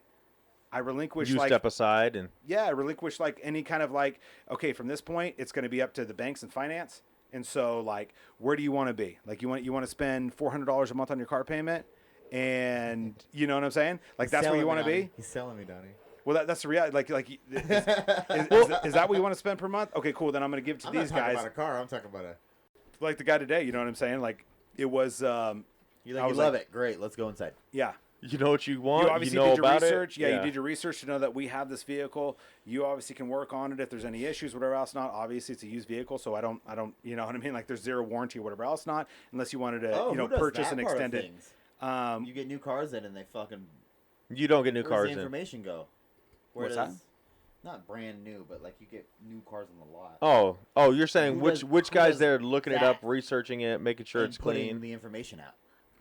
I relinquish step aside and I relinquish like any kind of like, okay, from this point, it's going to be up to the banks and finance. And so, like, where do you want to be? Like, you want to spend $400 a month on your car payment, and you know what I'm saying? Like, that's where you want to be. He's selling me, Donnie. Well, that's the reality. Is that what you want to spend per month? Okay, cool. Then I'm going to give to these guys. I'm not talking about a car. I'm talking about like the guy today. You know what I'm saying? Like, it was. You love it. Great. Let's go inside. Yeah. You know what you want. You obviously know did your about research. It. Yeah, you did your research to know that we have this vehicle. You obviously can work on it if there's any issues, whatever else not. Obviously, it's a used vehicle, so I don't. You know what I mean? Like there's zero warranty or whatever else not, unless you wanted to, purchase an extended. You get new cars in, and they fucking. You don't get new cars Where's the in. information go? What's that? Not brand new, but like you get new cars on the lot. Oh, you're saying Who which guy's does there looking it that? up, researching it, making sure And it's putting clean? the information out.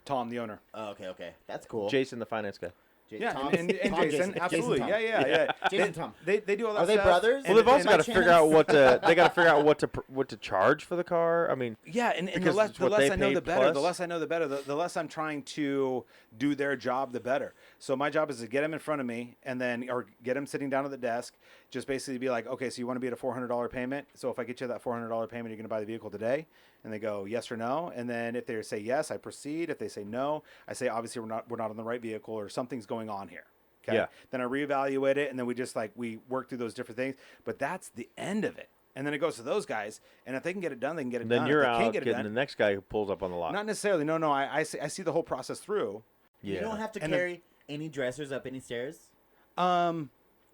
Tom, the owner. Oh, okay. That's cool. Jason, the finance guy. Yeah, Tom, and Jason, absolutely. Tom. Yeah. Jason, Tom. They do all that Are they stuff. brothers? Well, they've also and got to by figure chance- out what to charge for the car. I mean, Yeah, and the because less what they I know, pay the better. plus- The less I know, the better. The less I'm trying to do their job, the better. So my job is to get them in front of me, or get them sitting down at the desk. Just basically be like, okay, so you want to be at a $400 payment. So if I get you that $400 payment, you're going to buy the vehicle today. And they go yes or no. And then if they say yes, I proceed. If they say no, I say obviously we're not on the right vehicle or something's going on here. Okay. Yeah. Then I reevaluate it, and then we work through those different things. But that's the end of it. And then it goes to those guys, and if they can get it done, they can get it done. then you're if they can't out get it getting done, the next guy who pulls up on the lot. not necessarily. No. I see the whole process through. Yeah. You don't have to And then- carry any dressers up any stairs,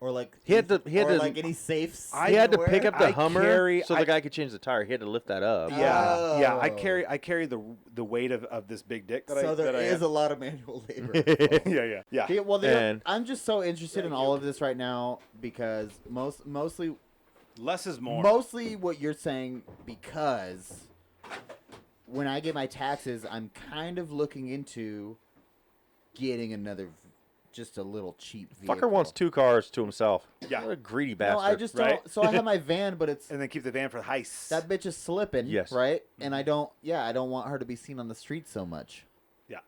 or like He had to like any safes. He had to pick up the I Hummer carry- so the guy could change the tire. He had to lift that up. Yeah. I Oh. carry the weight of this big dick that So there I is have. a lot of manual labor. Yeah. Yeah, well, And- I'm just so interested in all of this right now because mostly Less is more. Mostly what you're saying, because when I get my taxes, I'm kind of looking into getting another, just a little cheap vehicle. Fucker wants 2 cars to himself. Yeah. What a greedy No, bastard. I just right? don't. So I have my van, but it's and then keep the van for the heist. that bitch is slipping. Yes. Right. And I don't want her to be seen on the street so much. Yeah.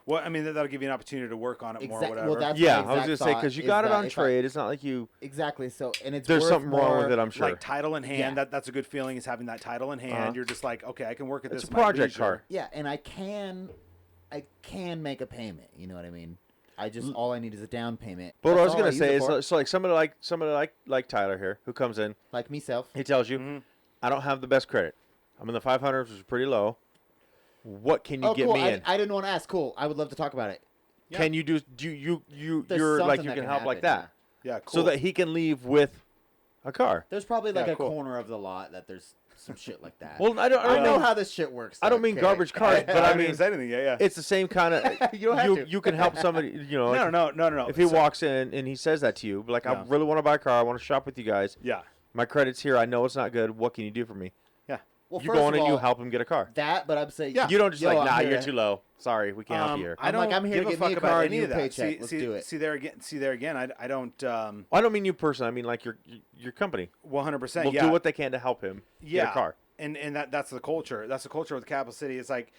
Well, I mean that'll give you an opportunity to work on it more, Exactly. whatever. Well, that's yeah, my I was exact gonna say thought because you is got it that on if trade. It's not like you. Exactly. So and it's There's worth something wrong with more- it, I'm sure. Like title in hand. Yeah. That's a good feeling. Is having that title in hand. Uh-huh. You're just like, okay, I can work at this. It's a at my project leisure. car. Yeah, and I can make a payment. You know what I mean? All I need is a down payment. But what I That's was all gonna use say it is for. so like somebody like Tyler here who comes in, Like myself. he tells you, Mm-hmm. I don't have the best credit. I'm in the 500s, which is pretty low. What can you get cool. me in? I didn't want to ask. Cool. I would love to talk about it. Yeah. Can you do you There's you're like something you that can can help like happen, that, Yeah. Cool. so that he can leave with a car. There's probably like Yeah, a cool. corner of the lot that there's some shit like that. Well, I don't I know mean, how this shit works. I don't mean okay? garbage cars, but I haven't mean even said anything. Yeah. it's the same kind of. You don't have to. You can help somebody. You know, like, No. if he So- walks in and he says that to you, like I Yeah. really want to buy a car, I want to shop with you guys. Yeah. My credit's here. I know it's not good. What can you do for me? Yeah. Well, You first go in of and you all, help him get a car. that, but I'm saying Yeah. You don't just Yo, like, I'm nah, here you're to- too low. Sorry, we can't help you here. I don't I'm here to give a get fuck me a about car, any new of that. paycheck. Let's do it. See there again. I don't. Well, I don't mean you personally. I mean like your company 100%. will Yeah. do what they can to help him get a car. And that's the culture. That's the culture with the capital city. It's like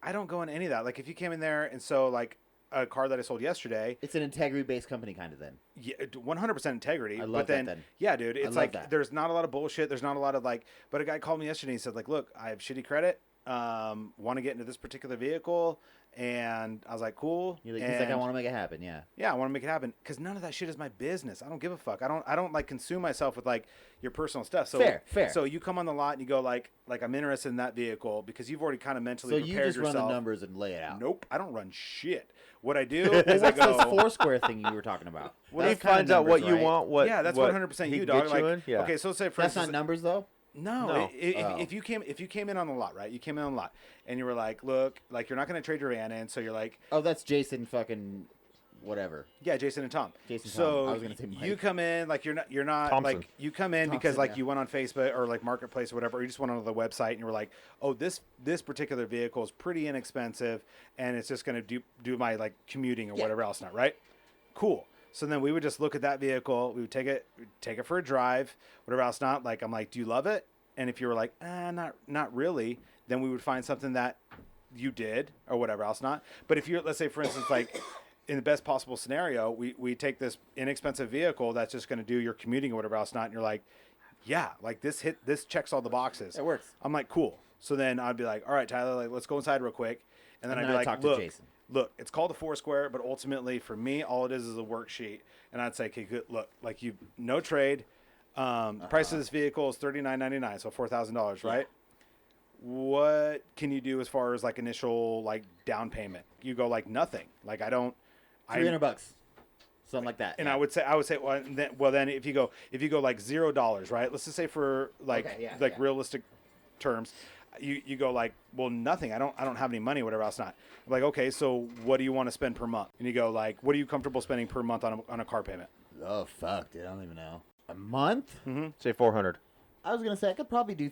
I don't go in any of that. Like if you came in there and so like a car that I sold yesterday, It's an integrity-based company kind of then. yeah, 100% integrity. I love but that then, then. yeah, dude, I it's love like that. there's not a lot of bullshit. There's not a lot of like. But a guy called me yesterday and he said like, look, I have shitty credit. want to get into this particular vehicle. And I was like, cool. He's like, I want to make it happen. Yeah. Yeah, I want to make it happen because none of that shit is my business. I don't give a fuck. I don't like consume myself with like your personal stuff. So Fair. So you come on the lot and you go like I'm interested in that vehicle because you've already kind of mentally So prepared you just yourself. run the numbers and lay it out. Nope, I don't run shit. What I do is I What's this go. Foursquare thing you were talking about? Well, he That's kinda finds out what numbers, you right? want. What? Yeah, that's what 100% he you, dog. gets Like, you in? Yeah. okay, so let's say for That's instance, not numbers though. No, No. If you came in on the lot, right? You came in on the lot, and you were like, "Look, like you're not going to trade your van in," so you're like, Oh, that's Jason fucking whatever. "Yeah, Jason and Tom." Jason, so Tom. I was gonna say Mike. you come in like you're not Thompson. like you come in because Thompson, like yeah. you went on Facebook or like Marketplace or whatever, or you just went onto the website and you were like, "Oh, this particular vehicle is pretty inexpensive, and it's just going to do my like commuting or whatever else." Not right? Cool. So then we would just look at that vehicle. We would take it for a drive, whatever else. Not like I'm like, "Do you love it?" And if you were like, not really, then we would find something that you did or whatever else not. But if you're, let's say, for instance, like in the best possible scenario, we take this inexpensive vehicle that's just going to do your commuting or whatever else not, and you're like, yeah, like this checks all the boxes. It works. I'm like, cool. So then I'd be like, all right, Tyler, like let's go inside real quick. And then I'd be like, talk to look, Jason. Look, it's called a Foursquare, but ultimately for me, all it is a worksheet. And I'd say, okay, good. Look, like no trade. Price of this vehicle is $39.99, so $4,000, right? What can you do as far as like initial like down payment? You go like nothing. Like I don't. $300, something like that. And yeah. I would say, well, then if you go like $0, right? Let's just say for like Okay, yeah, like yeah. realistic terms, you go like, well, nothing. I don't have any money, whatever else not. I'm like, okay, so what do you want to spend per month? And you go like, what are you comfortable spending per month on a car payment? Oh fuck, dude, I don't even know. A month? Say 400. I was gonna say I could probably do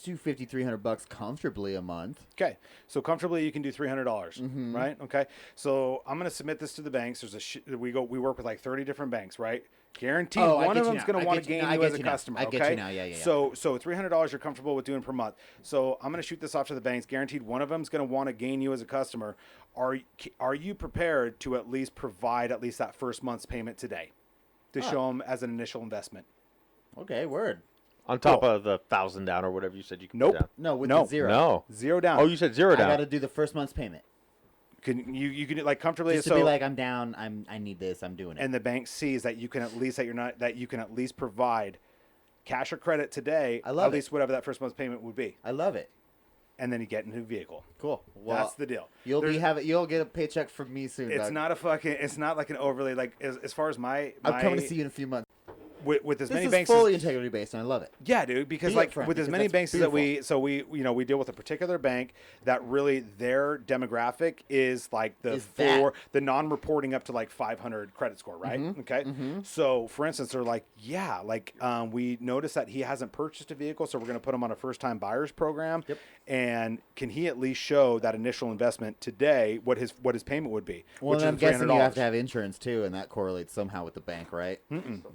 $250, $300 comfortably a month. Okay, so comfortably you can do $300, right? Okay, so I'm gonna submit this to the banks. There's we work with like 30 different banks, right? Guaranteed, Oh, I one get of you them's now. gonna I want get to you gain now. I you get as a you now. customer. I Okay, get you now. Yeah. So $300 you're comfortable with doing per month. So I'm gonna shoot this off to the banks. Guaranteed, one of them's gonna want to gain you as a customer. Are you prepared to at least provide at least that first month's payment today to show them as an initial investment? Okay, word. On top of the 1,000 down or whatever you said you could Nope. put down. No, with No. the zero. No. Zero down. Oh, you said zero I down. got to do the first month's payment. Can you can like comfortably Just to be like, I'm down. I need this. I'm doing it. and the bank sees that you can at least that you can at least provide cash or credit today. I love at it. least whatever that first month's payment would be, I love it. and then you get into a vehicle. Cool. Well, That's the deal. You'll There's- you'll get a paycheck from me soon. It's dog. not a fucking. It's not like an overly like as far as my. I'm coming to see you in a few months. with as This many is banks. fully as, integrity based, and I love it. yeah, dude. Because Be like upfront, with as because many that's banks that beautiful. we deal with a particular bank that really their demographic is like the Is that. the non-reporting up to like 500 credit score, right? Okay. So for instance, they're like, yeah, like we noticed that he hasn't purchased a vehicle, so we're going to put him on a first-time buyers program. Yep. And can he at least show that initial investment today? What his payment would be? Well, which and I'm is guessing you have $300. to have insurance too, and that correlates somehow with the bank, right?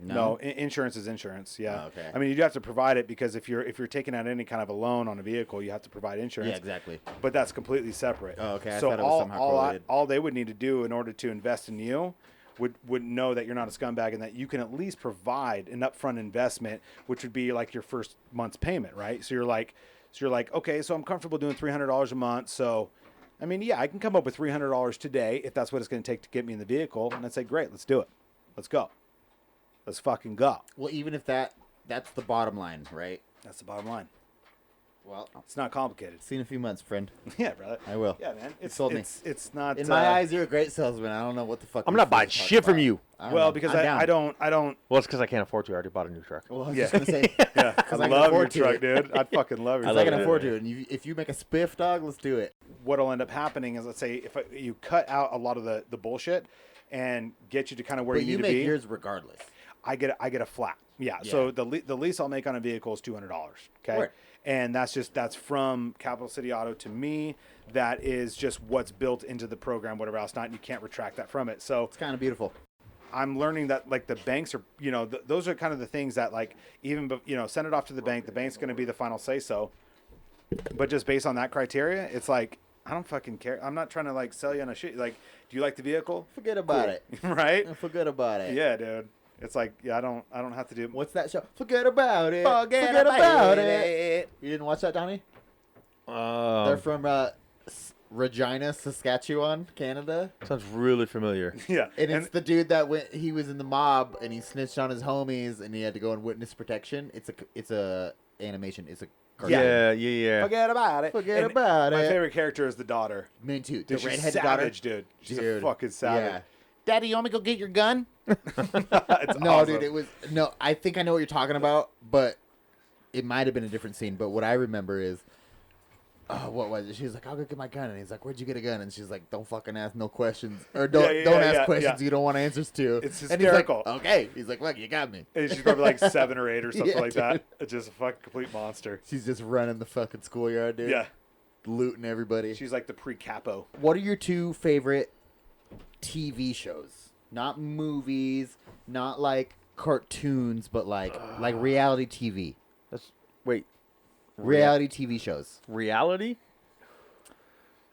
No, insurance is insurance. Yeah. Oh, okay. I mean, you do have to provide it because if you're taking out any kind of a loan on a vehicle, you have to provide insurance. Yeah, exactly. But that's completely separate. Oh, okay. I So thought it was somehow correlated. all they would need to do in order to invest in you would know that you're not a scumbag and that you can at least provide an upfront investment, which would be like your first month's payment, right? So you're like, okay, so I'm comfortable doing $300 a month. So, I mean, yeah, I can come up with $300 today if that's what it's going to take to get me in the vehicle. And I'd say, great, let's do it. Let's go. Let's fucking go. Well, even if that's the bottom line, right? That's the bottom line. Well, It's not complicated. see you in a few months, friend. Yeah, brother. I will. Yeah, man. It's sold me. It's not. In my eyes, you're a great salesman. I don't know what the fuck. I'm you're not buying talking shit from about. you. I don't well, know. because I'm down. I don't. Well, it's because I can't afford to. I already bought a new truck. Well, I was Yeah. just gonna say, Yeah, I I can love your afford to. truck, dude. I'd fucking love your I truck. can it. afford to, and if you make a spiff, dog, let's do it. What'll end up happening is, let's say, if you cut out a lot of the bullshit and get you to kind of where But you you need to make be, yours regardless. I get a flat. Yeah. Yeah. So the lease I'll make on a vehicle is $200. Okay. Word. And that's from Capital City Auto to me. That is just what's built into the program, whatever else not. And you can't retract that from it. So It's kind of beautiful. I'm learning that like the banks are, those are kind of the things that like even, send it off to the bank. The bank's going to be the final say so. But just based on that criteria, it's like, I don't fucking care. I'm not trying to like sell you on a shit. Like, do you like the vehicle? Forget about it. Right? Forget about it. Yeah, dude. It's like, yeah, I don't have to do. What's that show? Forget about it. Forget about it. You didn't watch that, Donnie? They're from Regina, Saskatchewan, Canada. Sounds really familiar. Yeah. And it's the dude that he was in the mob and he snitched on his homies and he had to go in witness protection. It's a animation. It's a cartoon. Yeah. Forget about it. Forget And about my it. favorite character is the daughter. Me too. Dude, The she's redheaded savage, daughter. dude. She's a Dude, fucking savage. Yeah. Daddy, you want me to go get your gun? It's No, awesome. dude, it was I think I know what you're talking about, but it might have been a different scene. But what I remember is, what was it? She was like, "I'll go get my gun," and he's like, "Where'd you get a gun?" And she's like, "Don't fucking ask no questions, or don't ask questions you don't want answers to." It's And he's like, hysterical. okay, he's like, "Look, you got me." And she's probably like 7 or 8 or something Yeah, like that. It's just a fucking complete monster. She's just running the fucking schoolyard, dude. Yeah. Looting everybody. She's like the pre-capo. What are your 2 favorite TV shows? Not movies, not like cartoons, but like reality TV. Wait, Reality TV shows. reality?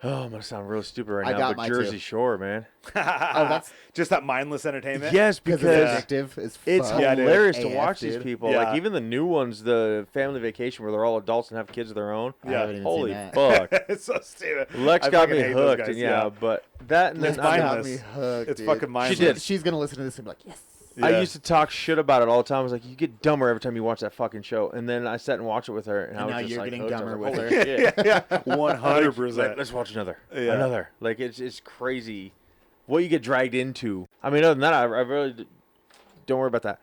Oh, I'm gonna sound really stupid right I now, got but mine Jersey too. Shore, man. that's just that mindless entertainment. Yes, because because it's addictive as fuck. it's Yeah, dude. hilarious to AF, watch these dude. people. Yeah. Like even the new ones, the Family Vacation, where they're all adults and have kids of their own. I haven't even Holy seen that. fuck! It's so stupid. Lex I got fucking me hate those hooked, guys, and yeah, but that and It's then I, got mindless. me hooked, It's dude. fucking mindless. did. She's gonna listen to this and be like, yes. Yeah. I used to talk shit about it all the time. I was like, you get dumber every time you watch that fucking show. And then I sat and watched it with her, and I And was now just you're like, getting hooked. I was dumber like, with holy her. shit. yeah, 100%. Like, let's watch another. Yeah. Another. Like it's crazy what you get dragged into. I mean, other than that, I really don't worry about that.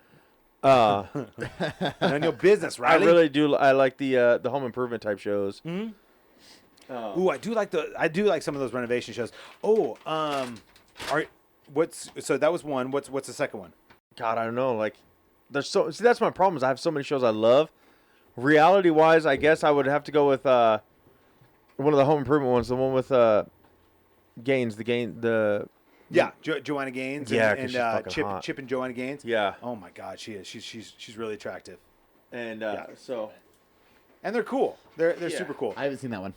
None of your business, I right? really do. I like the home improvement type shows. Ooh, I do like some of those renovation shows. Oh, so that was one. What's the second one? God, I don't know. Like, there's so see that's my problem is I have so many shows I love. Reality wise, I guess I would have to go with one of the home improvement ones, the one with Gaines, Yeah, Joanna Gaines. Yeah, 'cause and she's fucking Chip hot. Chip and Joanna Gaines. Yeah. Oh my God, she is. She's really attractive, and so and they're cool. They're Yeah. super cool. I haven't seen that one.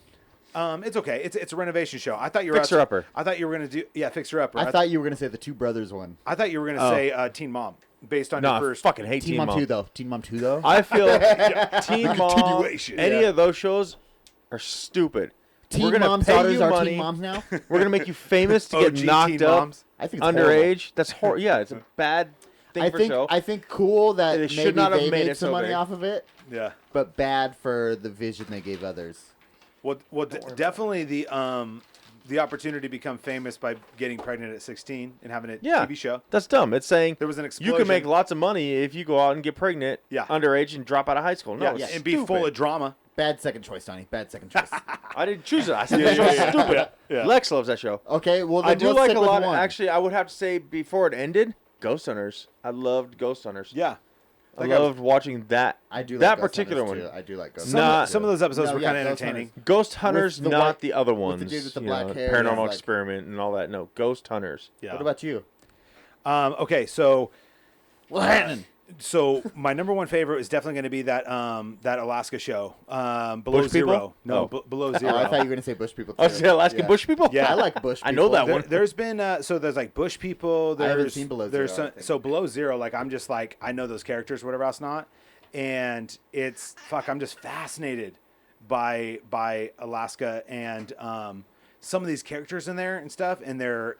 It's okay. It's a renovation show. I thought you were Fixer Upper. I thought you were gonna do Fixer Upper. I thought you were gonna say the Two Brothers one. I thought you were gonna Oh. say Teen Mom based on no, your I first. fucking hate Teen Mom 2 though. Teen Mom 2 though. I feel Teen Mom, continuation. any Yeah. of those shows are stupid. Teen We're gonna Mom's pay daughters you are money. Teen Moms now. We're gonna make you famous to get OG knocked Teen up Moms. I think it's underage. That's yeah, it's a bad thing I for think show. I think cool that They maybe should not have they made made it some so money big. off of it, Yeah. but bad for the vision they gave others. Well, definitely the opportunity to become famous by getting pregnant at 16 and having a Yeah. TV show. That's dumb. It's saying There was an you explosion. can make lots of money if you go out and get pregnant Yeah. underage and drop out of high school. No, yeah, it's and be full stupid. of drama. Bad second choice, Donnie. Bad second choice. I didn't choose it. I said that show's stupid. Yeah. Lex loves that show. Okay, well then I do let's like stick a with lot. one. Actually, I would have to say before it ended, Ghost Hunters. I loved Ghost Hunters. Yeah. I Like, loved watching that. I do like that Ghost particular Hunters, one. too. I do like Ghost Some, Nah. Hunters. some of those episodes No, were yeah, kind of Ghost Hunters. entertaining. Ghost Hunters, the not white- the other with ones. the dude with the you black know, hair, Paranormal like- Experiment and all that. No, Ghost Hunters. Yeah. What about you? Okay, so What's happening? my number one favorite is definitely going to be that that Alaska show, Below Bush Zero. People? No, Oh. Below Oh, Zero. I thought you were gonna say Bush people. Oh, too. is it Alaskan Yeah. Bush people? Yeah. I like Bush. I know people. that There, one. there's been so there's like Bush People. There's, I haven't seen Below there's Zero, I some, think. so Below Zero. Like I'm just like I know those characters, whatever else not, and it's I'm just fascinated by Alaska and some of these characters in there and stuff, and they're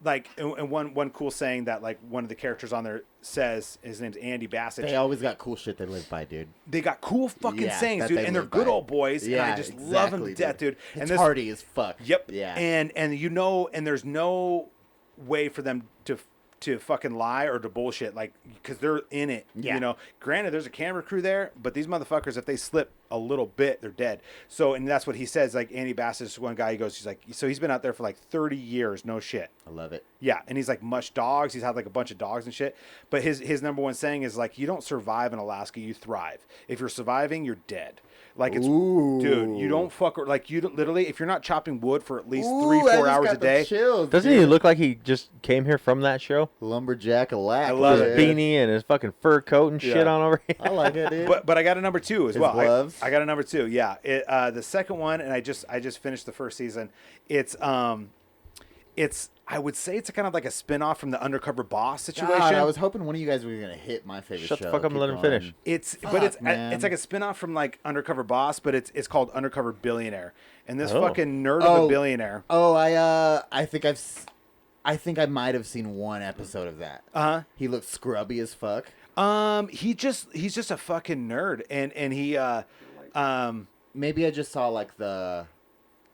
like and one cool saying that like one of the characters on there says his name's Andy Bassett. They always got cool shit they live by, dude. They got cool fucking Yeah, sayings, that dude, they and they're live good by. old boys, and I just love them to death, dude. It's And this, hardy as fuck. yep, Yeah. and you know, and there's no way for them to fucking lie or to bullshit, like, because they're in it. Yeah. You know, granted, there's a camera crew there, but these motherfuckers, if they slip a little bit, they're dead. So, and that's what he says. Like Andy Bassett's one guy. He goes, he's like, so he's been out there for like 30 years, no shit. I love it. Yeah, and he's like mush dogs. He's had like a bunch of dogs and shit. But his number one saying is like, you don't survive in Alaska, you thrive. If you're surviving, you're dead. Like it's, Ooh. dude, you don't fuck like you don't, literally. If you're not chopping wood for at least Ooh, 3-4 I just hours got a the day, chills, Doesn't dude. he look like he just came here from that show? Lumberjack alack. I love His it. beanie and his fucking fur coat and shit Yeah. on over here. I like it, dude. but I got a number 2 as His well. gloves? I got a number 2. Yeah, the second one, and I just finished the first season. It's I would say it's kind of like a spin-off from the Undercover Boss situation. God, I was hoping one of you guys were gonna hit my favorite show. Shut the fuck up and Keep let him going. finish. It's man. it's like a spin-off from like Undercover Boss, but it's called Undercover Billionaire. And this Oh. fucking nerd of a billionaire. Oh, I think I might have seen one episode of that. He looks scrubby as fuck. He's just a fucking nerd, and he Maybe I just saw like the.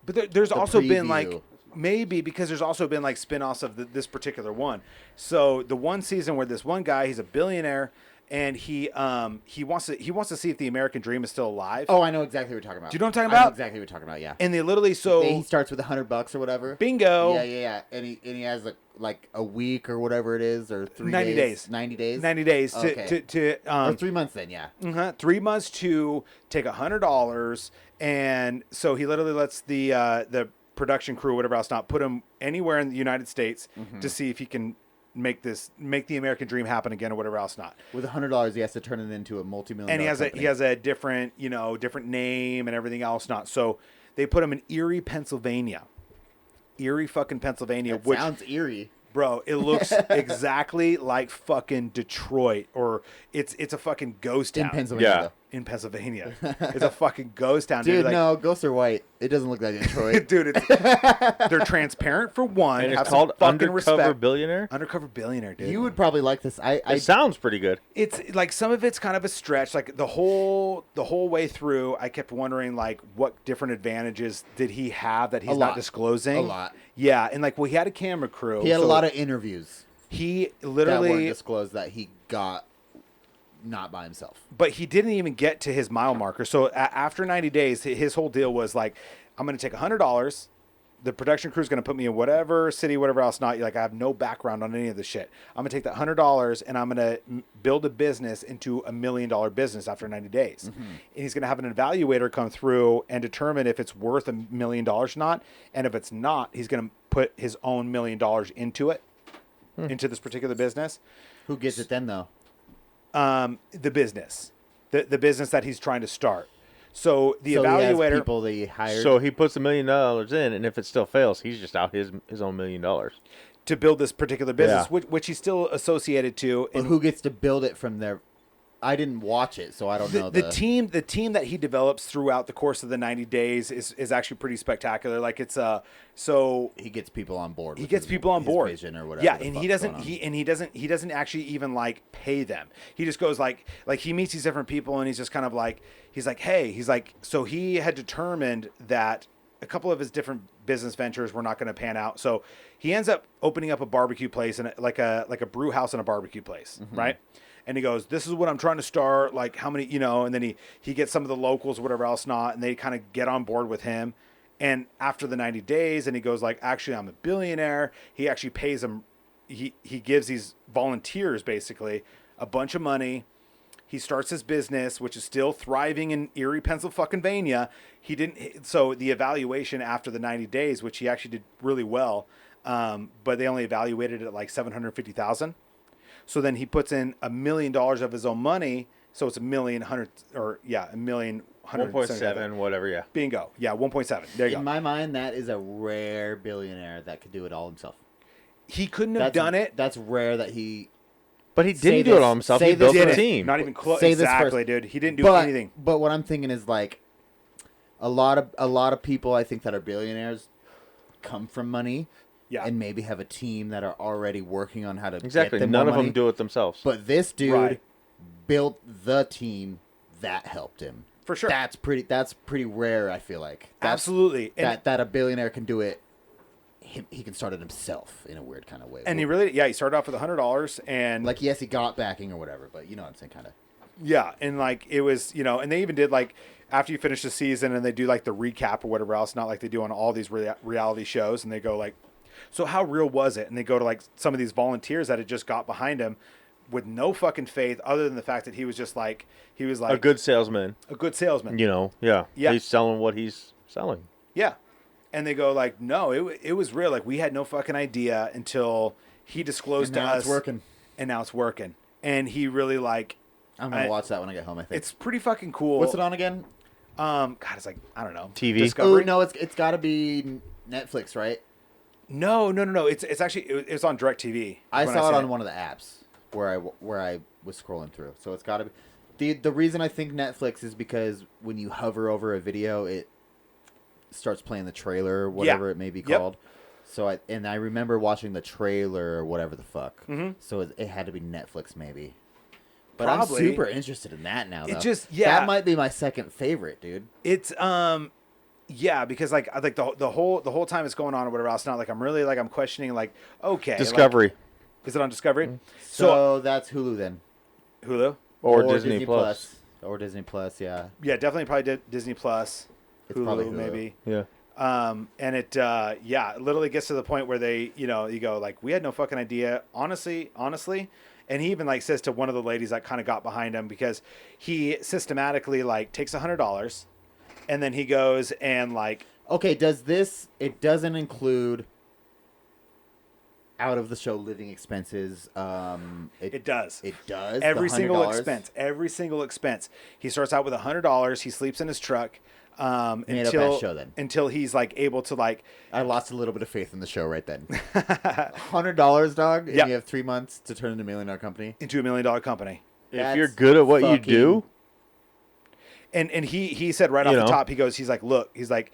But there's The also been preview. like maybe because there's also been like spin-offs of this particular one. So the one season where this one guy, he's a billionaire, and he wants to see if the American dream is still alive. Oh, I know exactly what you're talking about. Do you know what I'm talking I know about? exactly what you're talking about. Yeah. And they literally He starts with $100 or whatever. bingo. Yeah. And he has like a week or whatever it is, or 90 days. 90 days. 90 days Okay. to or 3 months then, yeah. 3 months to take $100, and so he literally lets the production crew, whatever else, not put him anywhere in the United States to see if he can make the American dream happen again or whatever else not. With $100, he has to turn it into a multi-million. And he has company. he has a different name and everything else not. So they put him in Erie, Pennsylvania. Erie fucking Pennsylvania, That which sounds eerie. bro, it looks exactly like fucking Detroit, or it's a fucking ghost town In Pennsylvania. Yeah. though. in Pennsylvania. It's a fucking ghost town, Dude, Like, no, ghosts are white. It doesn't look like Detroit. dude, they're transparent for one. And have it's some called fucking Undercover respect. Billionaire. Undercover Billionaire, dude. You would probably like this. I It sounds pretty good. It's like some of it's kind of a stretch. Like the whole way through, I kept wondering like what different advantages did he have that he's not lot. disclosing. A lot. Yeah, and like he had a camera crew. He had a so lot of interviews He that weren't literally, disclosed that he got not by himself. but he didn't even get to his mile marker. So after 90 days, his whole deal was like, I'm going to take $100. The production crew is going to put me in whatever city, whatever else not. Like I have no background on any of this shit. I'm going to take that $100 and I'm going to build a business into $1 million business after 90 days. And he's going to have an evaluator come through and determine if it's worth $1 million or not. And if it's not, he's going to put his own $1 million into it, into this particular business. Who gets it then, though? The business, the business that he's trying to start. So the So he has evaluator, people that he hired. So he puts $1 million in, and if it still fails, he's just out his own $1 million. to build this particular business, Yeah. which he's still associated to. But who gets to build it from there? I didn't watch it, so I don't know. the team that he develops throughout the course of the 90 days is actually pretty spectacular. Like it's so he gets people on board. he with gets his- people on his board. vision or whatever Yeah, the and fuck's he doesn't going on. he doesn't actually even like pay them. He just goes like he meets these different people and he's just kind of like he's like, hey, he's like, so he had determined that a couple of his different business ventures were not going to pan out. So he ends up opening up a barbecue place and like a brew house and a barbecue place, right? And he goes, this is what I'm trying to start. Like how many, and then he gets some of the locals, whatever else not, and they kind of get on board with him. And after the 90 days, and he goes like, actually, I'm a billionaire. He actually pays them. He gives these volunteers basically a bunch of money. He starts his business, which is still thriving in Erie, Pennsylvania. He didn't. So the evaluation after the 90 days, which he actually did really well, but they only evaluated it at like $750,000. So then he puts in $1 million of his own money. So it's $1 million 1.7, whatever, yeah. Bingo. Yeah, 1.7. There you In go. my mind, that is a rare billionaire that could do it all himself. He couldn't have done it. That's rare that he. But he Say didn't do it this- all himself. say He built this a Did it. team. Not even close. Say this Exactly, first. dude. He didn't do but, anything. But what I'm thinking is like, a lot of people I think that are billionaires come from money. Yeah. And maybe have a team that are already working on how to Exactly. Get them None more of them money. do it themselves. But this dude Right. built the team that helped him. For sure. That's pretty rare. I feel like Absolutely. And, that a billionaire can do it. He can start it himself in a weird kind of way. and he started off with $100 and like yes, he got backing or whatever, but you know what I'm saying, kind of. yeah. And like, it was, and they even did like, after you finish the season and they do like the recap or whatever else, not like they do on all these reality shows. And they go like, so how real was it? And they go to like some of these volunteers that had just got behind him with no fucking faith other than the fact that he was a good salesman. a good salesman. Yeah. Yeah. He's selling what he's selling. Yeah. And they go like, no, it was real. Like we had no fucking idea until he disclosed And now to it's us. working. And now it's working. And he really like, I'm gonna watch that when I get home. I think it's pretty fucking cool. What's it on again? God, it's like, I don't know. TV? Oh Discovery. no, it's got to be Netflix, right? No. It's actually it's on DirecTV. I when saw it seen on one of the apps where I was scrolling through. So it's got to be the reason I think Netflix is because when you hover over a video, it starts playing the trailer, whatever it may be Yep. called. So I remember watching the trailer or whatever the fuck. Mm-hmm. So it had to be Netflix maybe. But Probably. I'm super interested in that now. It Though. just that might be my second favorite, dude. It's yeah, because like the whole time it's going on or whatever else. Not like I'm really like I'm questioning like okay Discovery. like, is it on Discovery? So that's Hulu then, Hulu. Or Disney Plus. or Disney Plus. Yeah, Yeah, definitely probably Disney Plus. It's Hulu, probably Hulu. maybe. Yeah. And it it literally gets to the point where they you go like we had no fucking idea honestly, and he even like says to one of the ladies that kind of got behind him because he systematically like takes $100 and then he goes and like Okay, it doesn't include out of the show living expenses. it does. It does. Every the single $100? expense. He starts out with $100. He sleeps in his truck Made up until that show then. until he's like able to like I lost a little bit of faith in the show right then. $100, dog, and Yep. you have 3 months to turn into $1 million company. into $1 million company. If That's you're good at what you fucking- do, And he said right off You the know. top, he's like, look, he's like,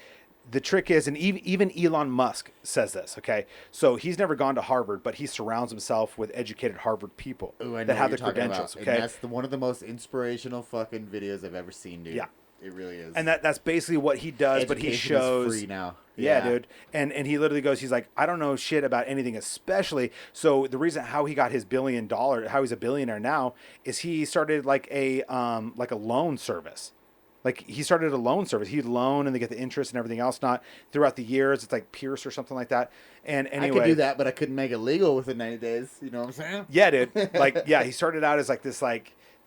the trick is, and even Elon Musk says this, okay? So he's never gone to Harvard, but he surrounds himself with educated Harvard people Ooh, I know that have what the you're talking credentials, about. okay? And that's one of the most inspirational fucking videos I've ever seen, dude. Yeah. It really is. And that's basically what he does, but he Education is shows free now. Yeah, dude. And he literally goes, he's like, I don't know shit about anything, especially. So the reason how he got his $1 billion, how he's a billionaire now, is he started like a loan service. Like he started a loan service. He'd loan and they get the interest and everything else. Not throughout the years. It's like Pierce or something like that. And anyway, I could do that, but I couldn't make it legal within 90 days. You know what I'm saying? Yeah, dude. Like, yeah, he started out as like this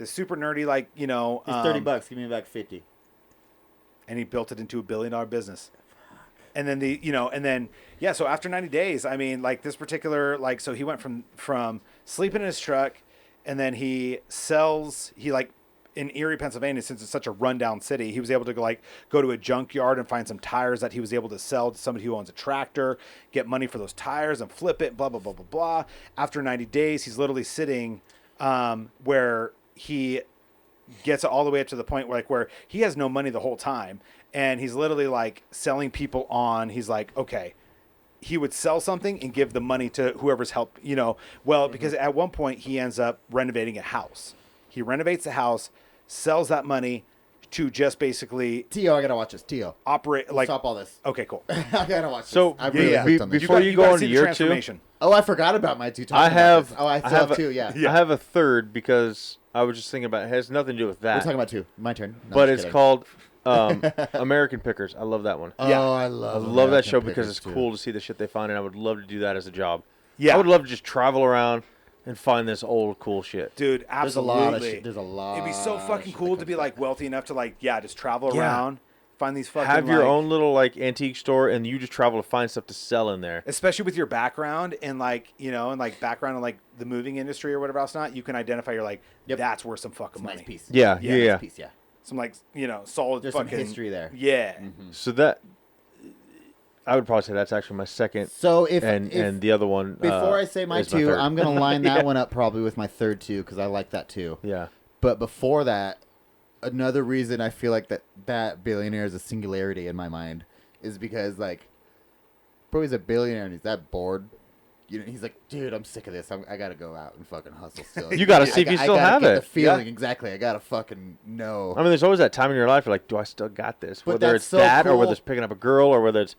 super nerdy, like, It's $30. Give me back 50. and he built it into $1 billion business. And then so after 90 days, I mean, like this particular, like, so he went from sleeping in his truck, and then he in Erie, Pennsylvania, since it's such a rundown city, he was able to go to a junkyard and find some tires that he was able to sell to somebody who owns a tractor, get money for those tires and flip it, blah, blah, blah, blah, blah. After 90 days, he's literally sitting where he gets all the way up to the point where he has no money the whole time. And he's literally like selling people on. He's like, okay, he would sell something and give the money to whoever's help, because at one point he ends up renovating a house. He renovates the house, sells that money to just basically Tio, I gotta watch this. Tio, operate like. stop all this. Okay, cool. I gotta watch So, this. I'm really yeah. hooked on this. Before you go gotta on see to the year two, transformation. Oh, I forgot about my two. I have. Oh, I I still have have two. Yeah. Yeah. I have a third because I was just thinking about it. It has nothing to do with We're that. talking about two. My turn. No, But just it's kidding. called American Pickers. I love that one. Oh, Yeah. I I love. love that American show because Pickers, it's too. cool to see the shit they find, and I would love to do that as a job. Yeah. I would love to just travel around and find this old cool shit. Dude, There's a absolutely. lot of shit. There's a lot. It'd be so of fucking shit cool that to be comes like back. wealthy enough to like, just travel Yeah. around, find these fucking Have your like- own little like antique store, and you just travel to find stuff to sell in there. especially with your background and background in like the moving industry or whatever else not, you can identify you're like, Yep. that's worth some fucking It's a money. nice piece. Yeah, Yeah, yeah. Nice piece, yeah. Some like, solid There's some fucking history there. Yeah. So that I would probably say that's actually my second, So if and the other one. before I say my is my two, third. I'm gonna line that Yeah. one up probably with my third two because I like that too. Yeah. But before that, another reason I feel like that billionaire is a singularity in my mind is because bro, he's a billionaire and he's that bored. He's like, dude, I'm sick of this. I gotta go out and fucking hustle still. You gotta see if you still have get it. The feeling exactly. I gotta fucking know. I mean, there's always that time in your life you're like, do I still got this? But Whether that's it's so that or cool. whether it's picking up a girl or whether it's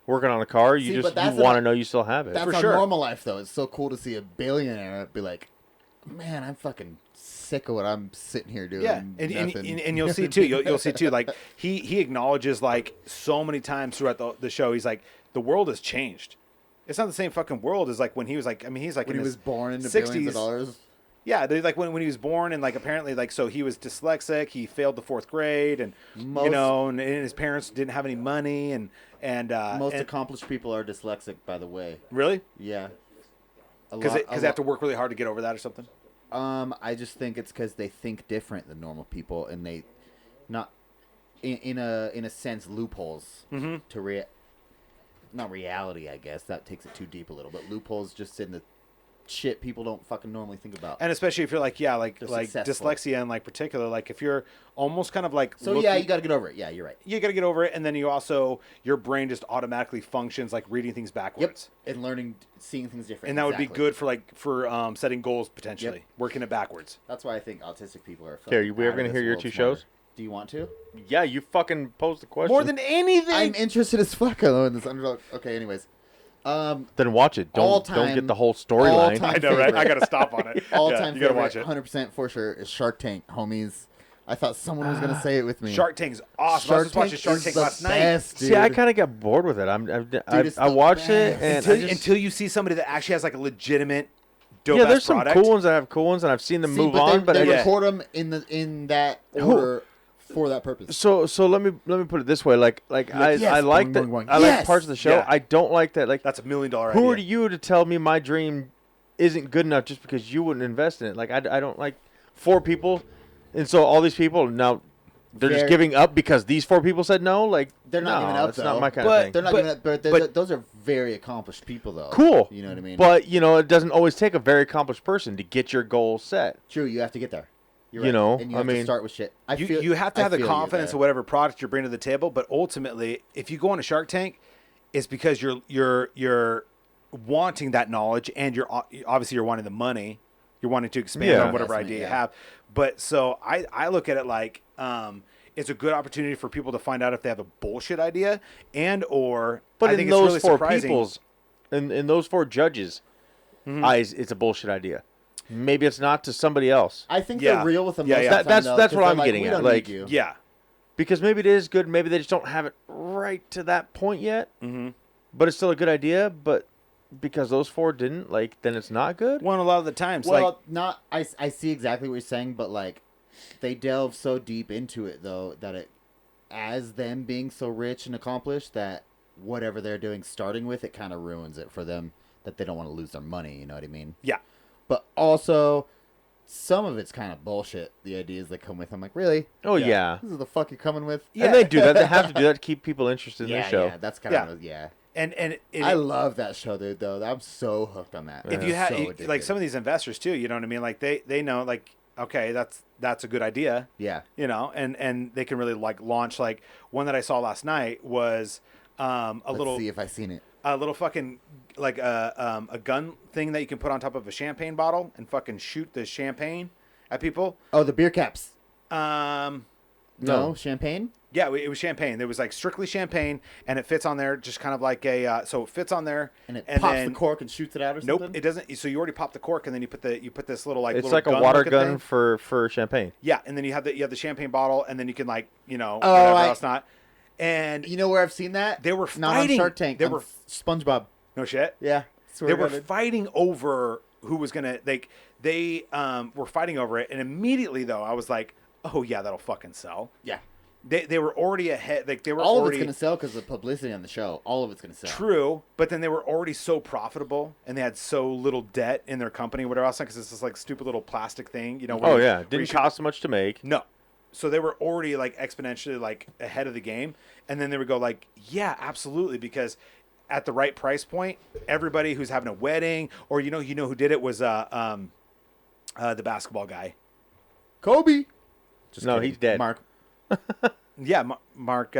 working on a car, See, you but that's want to not- know you still have it. That's For our sure. normal life though. It's so cool to see a billionaire be like, man, I'm fucking sick of what I'm sitting here doing. Yeah, nothing." and you'll see too. You'll see too. Like he acknowledges like so many times throughout the show. He's like, the world has changed. It's not the same fucking world as like when he was like. I mean, he's like when in he his was born into 60s. billions of dollars. Yeah, they're like when he was born and like apparently like so he was dyslexic. He failed the 4th grade and and his parents didn't have any money and Most and- accomplished people are dyslexic, by the way. really Yeah. because they have to work really hard to get over that or something. I just think it's because they think different than normal people, and they, not, in a sense, loopholes Mm-hmm. to not reality, I guess. That takes it too deep a little. But loopholes just in the shit people don't fucking normally think about. And especially if you're like They're successful. dyslexia in like particular, like if you're almost kind of like So yeah, you got to get over it. Yeah, you're right. you got to get over it, and then your brain just automatically functions like reading things Yep. backwards. And learning, seeing things different. And that would be Exactly. good for setting goals potentially, Yep. working it backwards. That's why I think autistic people are. Here, we are out gonna of hear this your world 2 smarter. shows? Do you want to? Yeah, you fucking posed the question. More than anything. I'm interested as fuck in this underdog. Okay, anyways. Then watch it. Don't All-time- get the whole storyline. all-time I know, right? favorite. I got to stop on it. All Yeah, time you got to favorite, watch it. 100% for sure, is Shark Tank, homies. I thought someone was gonna say it with me. Shark Tank's awesome. I was just watching Shark is Tank the last night. best, dude. See, I kind of got bored with it. it's I the watched it best. and Until you see somebody that actually has like a legitimate dope yeah, ass there's some product. cool ones that have cool ones, and I've seen them See, move but on. they, But they I- record them in that order for that purpose. so let me put it this way. Like I yes, I like boing, that. boing, boing. I Yes! like parts of the show. Yeah. I don't like that. Like That's $1 million idea. who are you to tell me my dream isn't good enough just because you wouldn't invest in it? Like I don't like 4 people, and so all these people now they're just Very- giving up because these 4 people said no. Like They're not no, giving up, It's though. not my kind But of thing. They're not But- giving up, but those are very accomplished people, though. Cool. You know what I mean? But it doesn't always take a very accomplished person to get your goal set. True, you have to get there. You're You right. know, and you I have to mean- start with shit. You have to I have the feel you confidence there. of whatever product you're bringing to the table, but ultimately, if you go on a Shark Tank, it's because you're wanting that knowledge, and obviously you're wanting the money, you're wanting to expand Yeah. on whatever Investment, idea you yeah. have. But so I look at it like it's a good opportunity for people to find out if they have a bullshit idea, or But I in think those it's really 4 surprising. people's, in those 4 judges' eyes, it's a bullshit idea. Maybe it's not to somebody else. I think Yeah. they're real with them. Yeah, most yeah. of the time, That's though, what 'cause they're I'm like, getting we at, don't like- need you. Yeah. Because maybe it is good, maybe they just don't have it right to that point yet. Mm-hmm. But it's still a good idea. But because those 4 didn't, like, then it's not good. One a lot of the times, Well, not. I see exactly what you're saying, but like, they delve so deep into it though that it, as them being so rich and accomplished, that whatever they're doing, starting with, it kind of ruins it for them. That they don't want to lose their money. You know what I mean? yeah. But also, some of it's kind of bullshit. The ideas that come with. I'm like, really? Oh, yeah. This is the fuck you're coming with? And they do that. They have to do that to keep people interested in Yeah, their show. yeah. That's kind of yeah. And I love that show, dude. Though I'm so hooked on that. if I'm you have so like addicted. some of these investors too, you know what I mean? Like they know, like, okay, that's a good idea, yeah. and they can really like launch. Like one that I saw last night was Let's see if I've seen it. a little fucking like a gun thing that you can put on top of a champagne bottle and fucking shoot the champagne at people. Oh, the beer caps. Um, No, champagne. yeah, it was champagne. There was like strictly champagne, and it fits on there, just kind of like a so it fits on there, And it pops then, the cork and shoots it out or Nope, something? it doesn't. So you already pop the cork, and then you put this little like It's little like a water looking gun thing. for champagne. Yeah, and then you have the champagne bottle, and then you can like Oh, whatever I- else not. And You know where I've seen that? They were Not fighting. on Shark Tank. They on were- SpongeBob. no shit. Yeah. They were fighting over who was gonna like. They were fighting over it, and immediately though I was like, oh yeah, that'll fucking sell. Yeah. They were already ahead. Like they were All of already it's going to sell because of publicity on the show. All of it's going to sell. true, but then they were already so profitable, and they had so little debt in their company, whatever else. Because it's this like stupid little plastic thing, where Oh you- yeah, where you didn't should- cost much to make. No. So they were already like exponentially like ahead of the game, and then they would go like, yeah, absolutely, because at the right price point, everybody who's having a wedding, or you know who did it was the basketball guy. Kobe. Just No, kidding. he's dead. Mark Yeah, Mark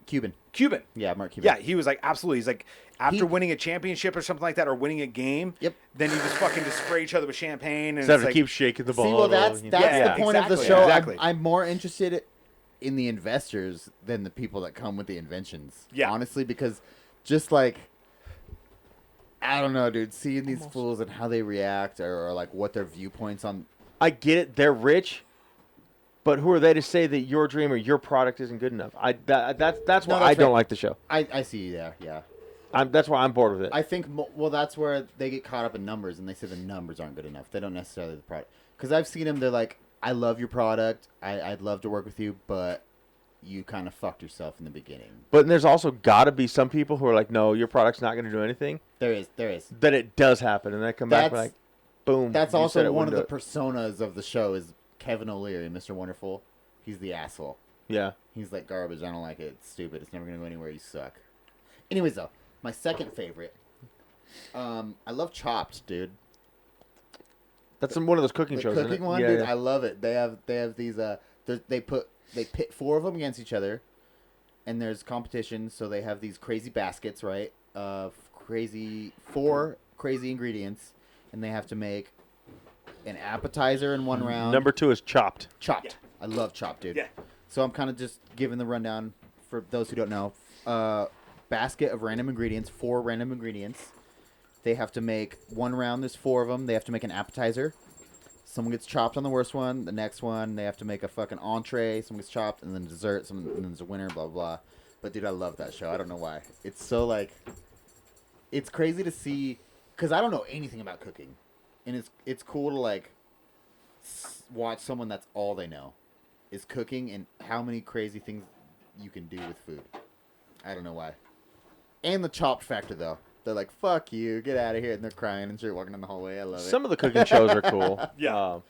Cuban. Cuban. Yeah, Mark Cuban. Yeah, he was like absolutely. He's like after He- winning a championship or something like that, or winning a game. Yep. Then you just fucking just spray each other with champagne, and Instead it's of like, keep shaking the See, ball. well, that's Yeah, the point of the exactly, show. exactly. I'm more interested in the investors than the people that come with the inventions. Yeah. Honestly, because just like, I don't know, dude, seeing these fools and how they react or like what their viewpoints on. I get it. They're rich, but who are they to say that your dream or your product isn't good enough? That's why No, I that's don't right. like the show. I see you there. Yeah. That's why I'm bored with it. I think, well, that's where they get caught up in numbers, and they say the numbers aren't good enough. They don't necessarily the product. Because I've seen them, they're like, I love your product. I'd love to work with you, but you kind of fucked yourself in the beginning. But there's also got to be some people who are like, no, your product's not going to do anything. There is. That it does happen, and they come back and That's- like, boom. That's you said also it one of the wouldn't do personas of the show is Kevin O'Leary, Mr. Wonderful. He's the asshole. it. Yeah. He's like garbage. I don't like it. It's stupid. It's never going to go anywhere. You suck. Anyways, though, my second favorite. I love Chopped, dude. That's one of those cooking The shows. cooking isn't it? one, Yeah, dude. yeah. I love it. They have these. They pit 4 of them against each other, and there's competition. So they have these crazy baskets, right? Of 4 crazy ingredients, and they have to make an appetizer in one round. Number 2 is Chopped. Chopped. I love Chopped, dude. Yeah. So I'm kind of just giving the rundown for those who don't know. Basket of random ingredients, 4 random ingredients. They have to make one round. There's 4 of them. They have to make an appetizer. Someone gets chopped on the worst one. The next one, they have to make a fucking entree. Someone gets chopped, and then dessert. And then there's a winner. Blah blah blah. But dude, I love that show. I don't know why. It's so like, it's crazy to see, because I don't know anything about cooking, and it's cool to like watch someone that's all they know is cooking and how many crazy things you can do with food. I don't know why. And the Chopped factor though. They're like, fuck you, get out of here. And they're crying and shit, walking down the hallway. I love it. Some of the cooking shows are cool. Yeah.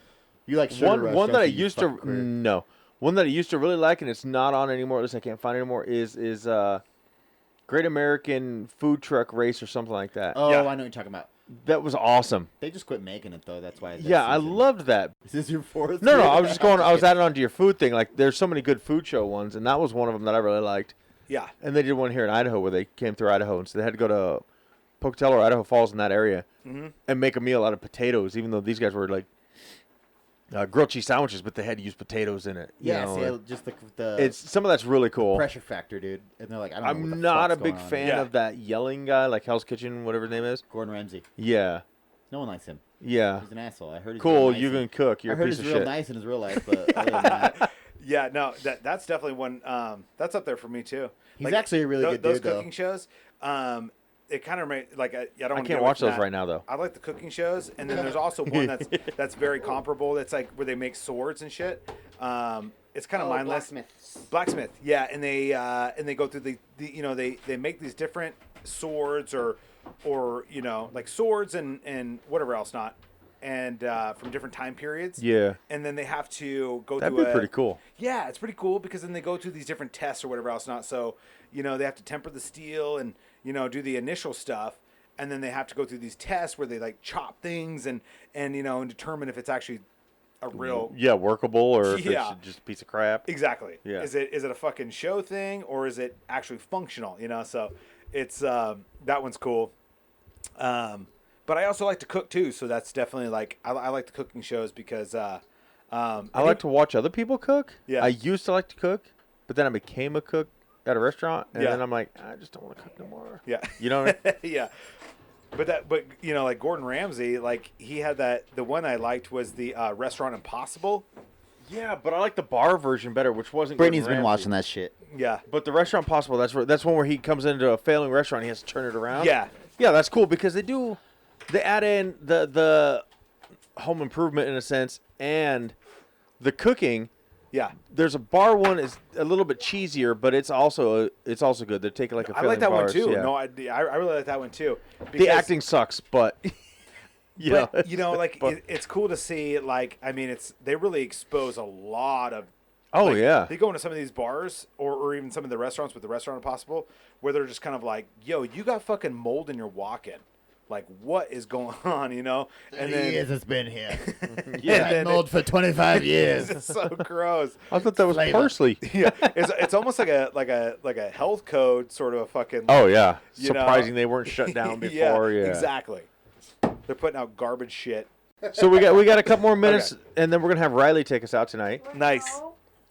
You like Sugar Rush, One that don't I you, you used to fucking queer? no. One that I used to really like, and it's not on anymore. At least I can't find it anymore. Is Great American Food Truck Race or something like that. Oh, Yeah. I know what you're talking about. That was awesome. They just quit making it though. That's why. Yeah, I loved that. Is this your 4th? No, I was just going. I was adding on to your food thing. Like, there's so many good food show ones, and that was one of them that I really liked. Yeah. And they did one here in Idaho where they came through Idaho, and so they had to go to Pocatello or Idaho Falls in that area and make a meal out of potatoes, even though these guys were like grilled cheese sandwiches, but they had to use potatoes in it. you Yeah, know, see, and just the it's some of that's really cool. pressure factor, dude. And they're like, I don't know what I'm the not a fuck's big going on. fan Yeah. of that yelling guy, like Hell's Kitchen, whatever his name is. Gordon Ramsay. Yeah, No one likes him. yeah. He's an asshole. I heard. He's Cool, real nice you in- can cook. You're I a heard piece he's of real shit. nice in his real life, but other than that, Yeah, no, that's definitely one. That's up there for me too. He's actually a really good those dude, though. cooking shows. It kind of like I don't. I can't watch those right now though. I like the cooking shows, and then there's also one that's very comparable. That's like where they make swords and shit. It's kind of mindless. Blacksmith, yeah, and they go through the they make these different swords or like swords and whatever else not, and from different time periods. Yeah, And then they have to go that'd through be pretty cool. Yeah, it's pretty cool because then they go through these different tests or whatever else not. So, they have to temper the steel and, do the initial stuff. And then they have to go through these tests where they like chop things and determine if it's actually a real. Yeah, workable or if Yeah. it's just a piece of crap. Exactly. Yeah. Is it a fucking show thing or is it actually functional? So it's, that one's cool. But I also like to cook too. So that's definitely like, I like the cooking shows because, I like to watch other people cook. Yeah. I used to like to cook, but then I became a cook at a restaurant, and Yeah. then I'm like, I just don't want to cook no more. Yeah. You know what I mean? Yeah. But like Gordon Ramsay, like he had the one I liked was the Restaurant Impossible. Yeah, but I like the bar version better, which wasn't. Brittany's Gordon been Ramsay. watching that shit. Yeah. But the Restaurant Possible, that's one where he comes into a failing restaurant, and he has to turn it around. Yeah. Yeah, that's cool because they add in the home improvement in a sense and the cooking. Yeah. There's a bar one is a little bit cheesier, but it's also good. They're taking like a I failing like that bars, one too. yeah. No, I really like that one too. The Because- acting sucks, but But like but- it's cool to see. Like I mean, they really expose a lot of. oh like, yeah, They go into some of these bars or even some of the restaurants with the Restaurant Impossible where they're just kind of like, "Yo, you got fucking mold in your walk-in. Like, what is going on?" And then it's been here. yeah, Been mold for 25 years. it's so gross. I thought that was Flavor. parsley. Yeah, it's almost like a health code sort of a fucking. Oh yeah, You know? surprising they weren't shut down before. yeah, exactly. They're putting out garbage shit. So we got a couple more minutes, and then we're gonna have Riley take us out tonight. Nice.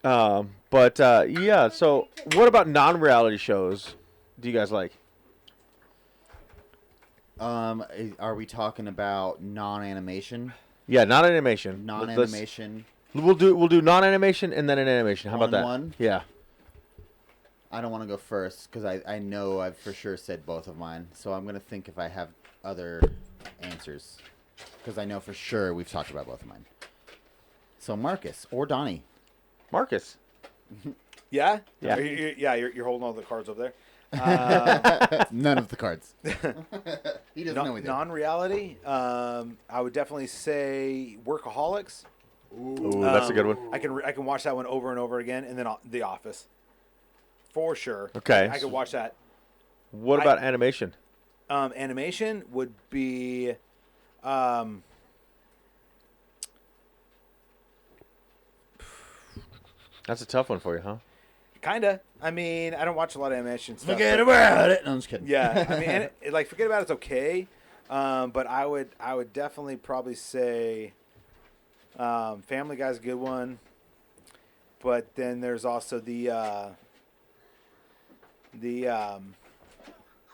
But yeah. So what about non-reality shows? Do you guys like? Are we talking about non-animation? Yeah, not animation. Non-animation. We'll do non-animation and then an animation. How about that? One? Yeah. I don't want to go first because I know I've for sure said both of mine. So I'm going to think if I have other answers because I know for sure we've talked about both of mine. So Marcus or Donnie. Marcus. Yeah. Yeah. You're holding all the cards over there. None of the cards. He doesn't know either. Non-reality. I would definitely say Workaholics. Ooh, that's a good one. I can watch that one over and over again, and then The Office. For sure. Okay. I could watch that What about animation? Animation would be, That's a tough one for you, huh? kinda. I mean, I don't watch a lot of animation stuff. Forget but- about it. No, I'm just kidding. Yeah, I mean, like forget about it's okay, but I would definitely probably say, Family Guy's a good one, but then there's also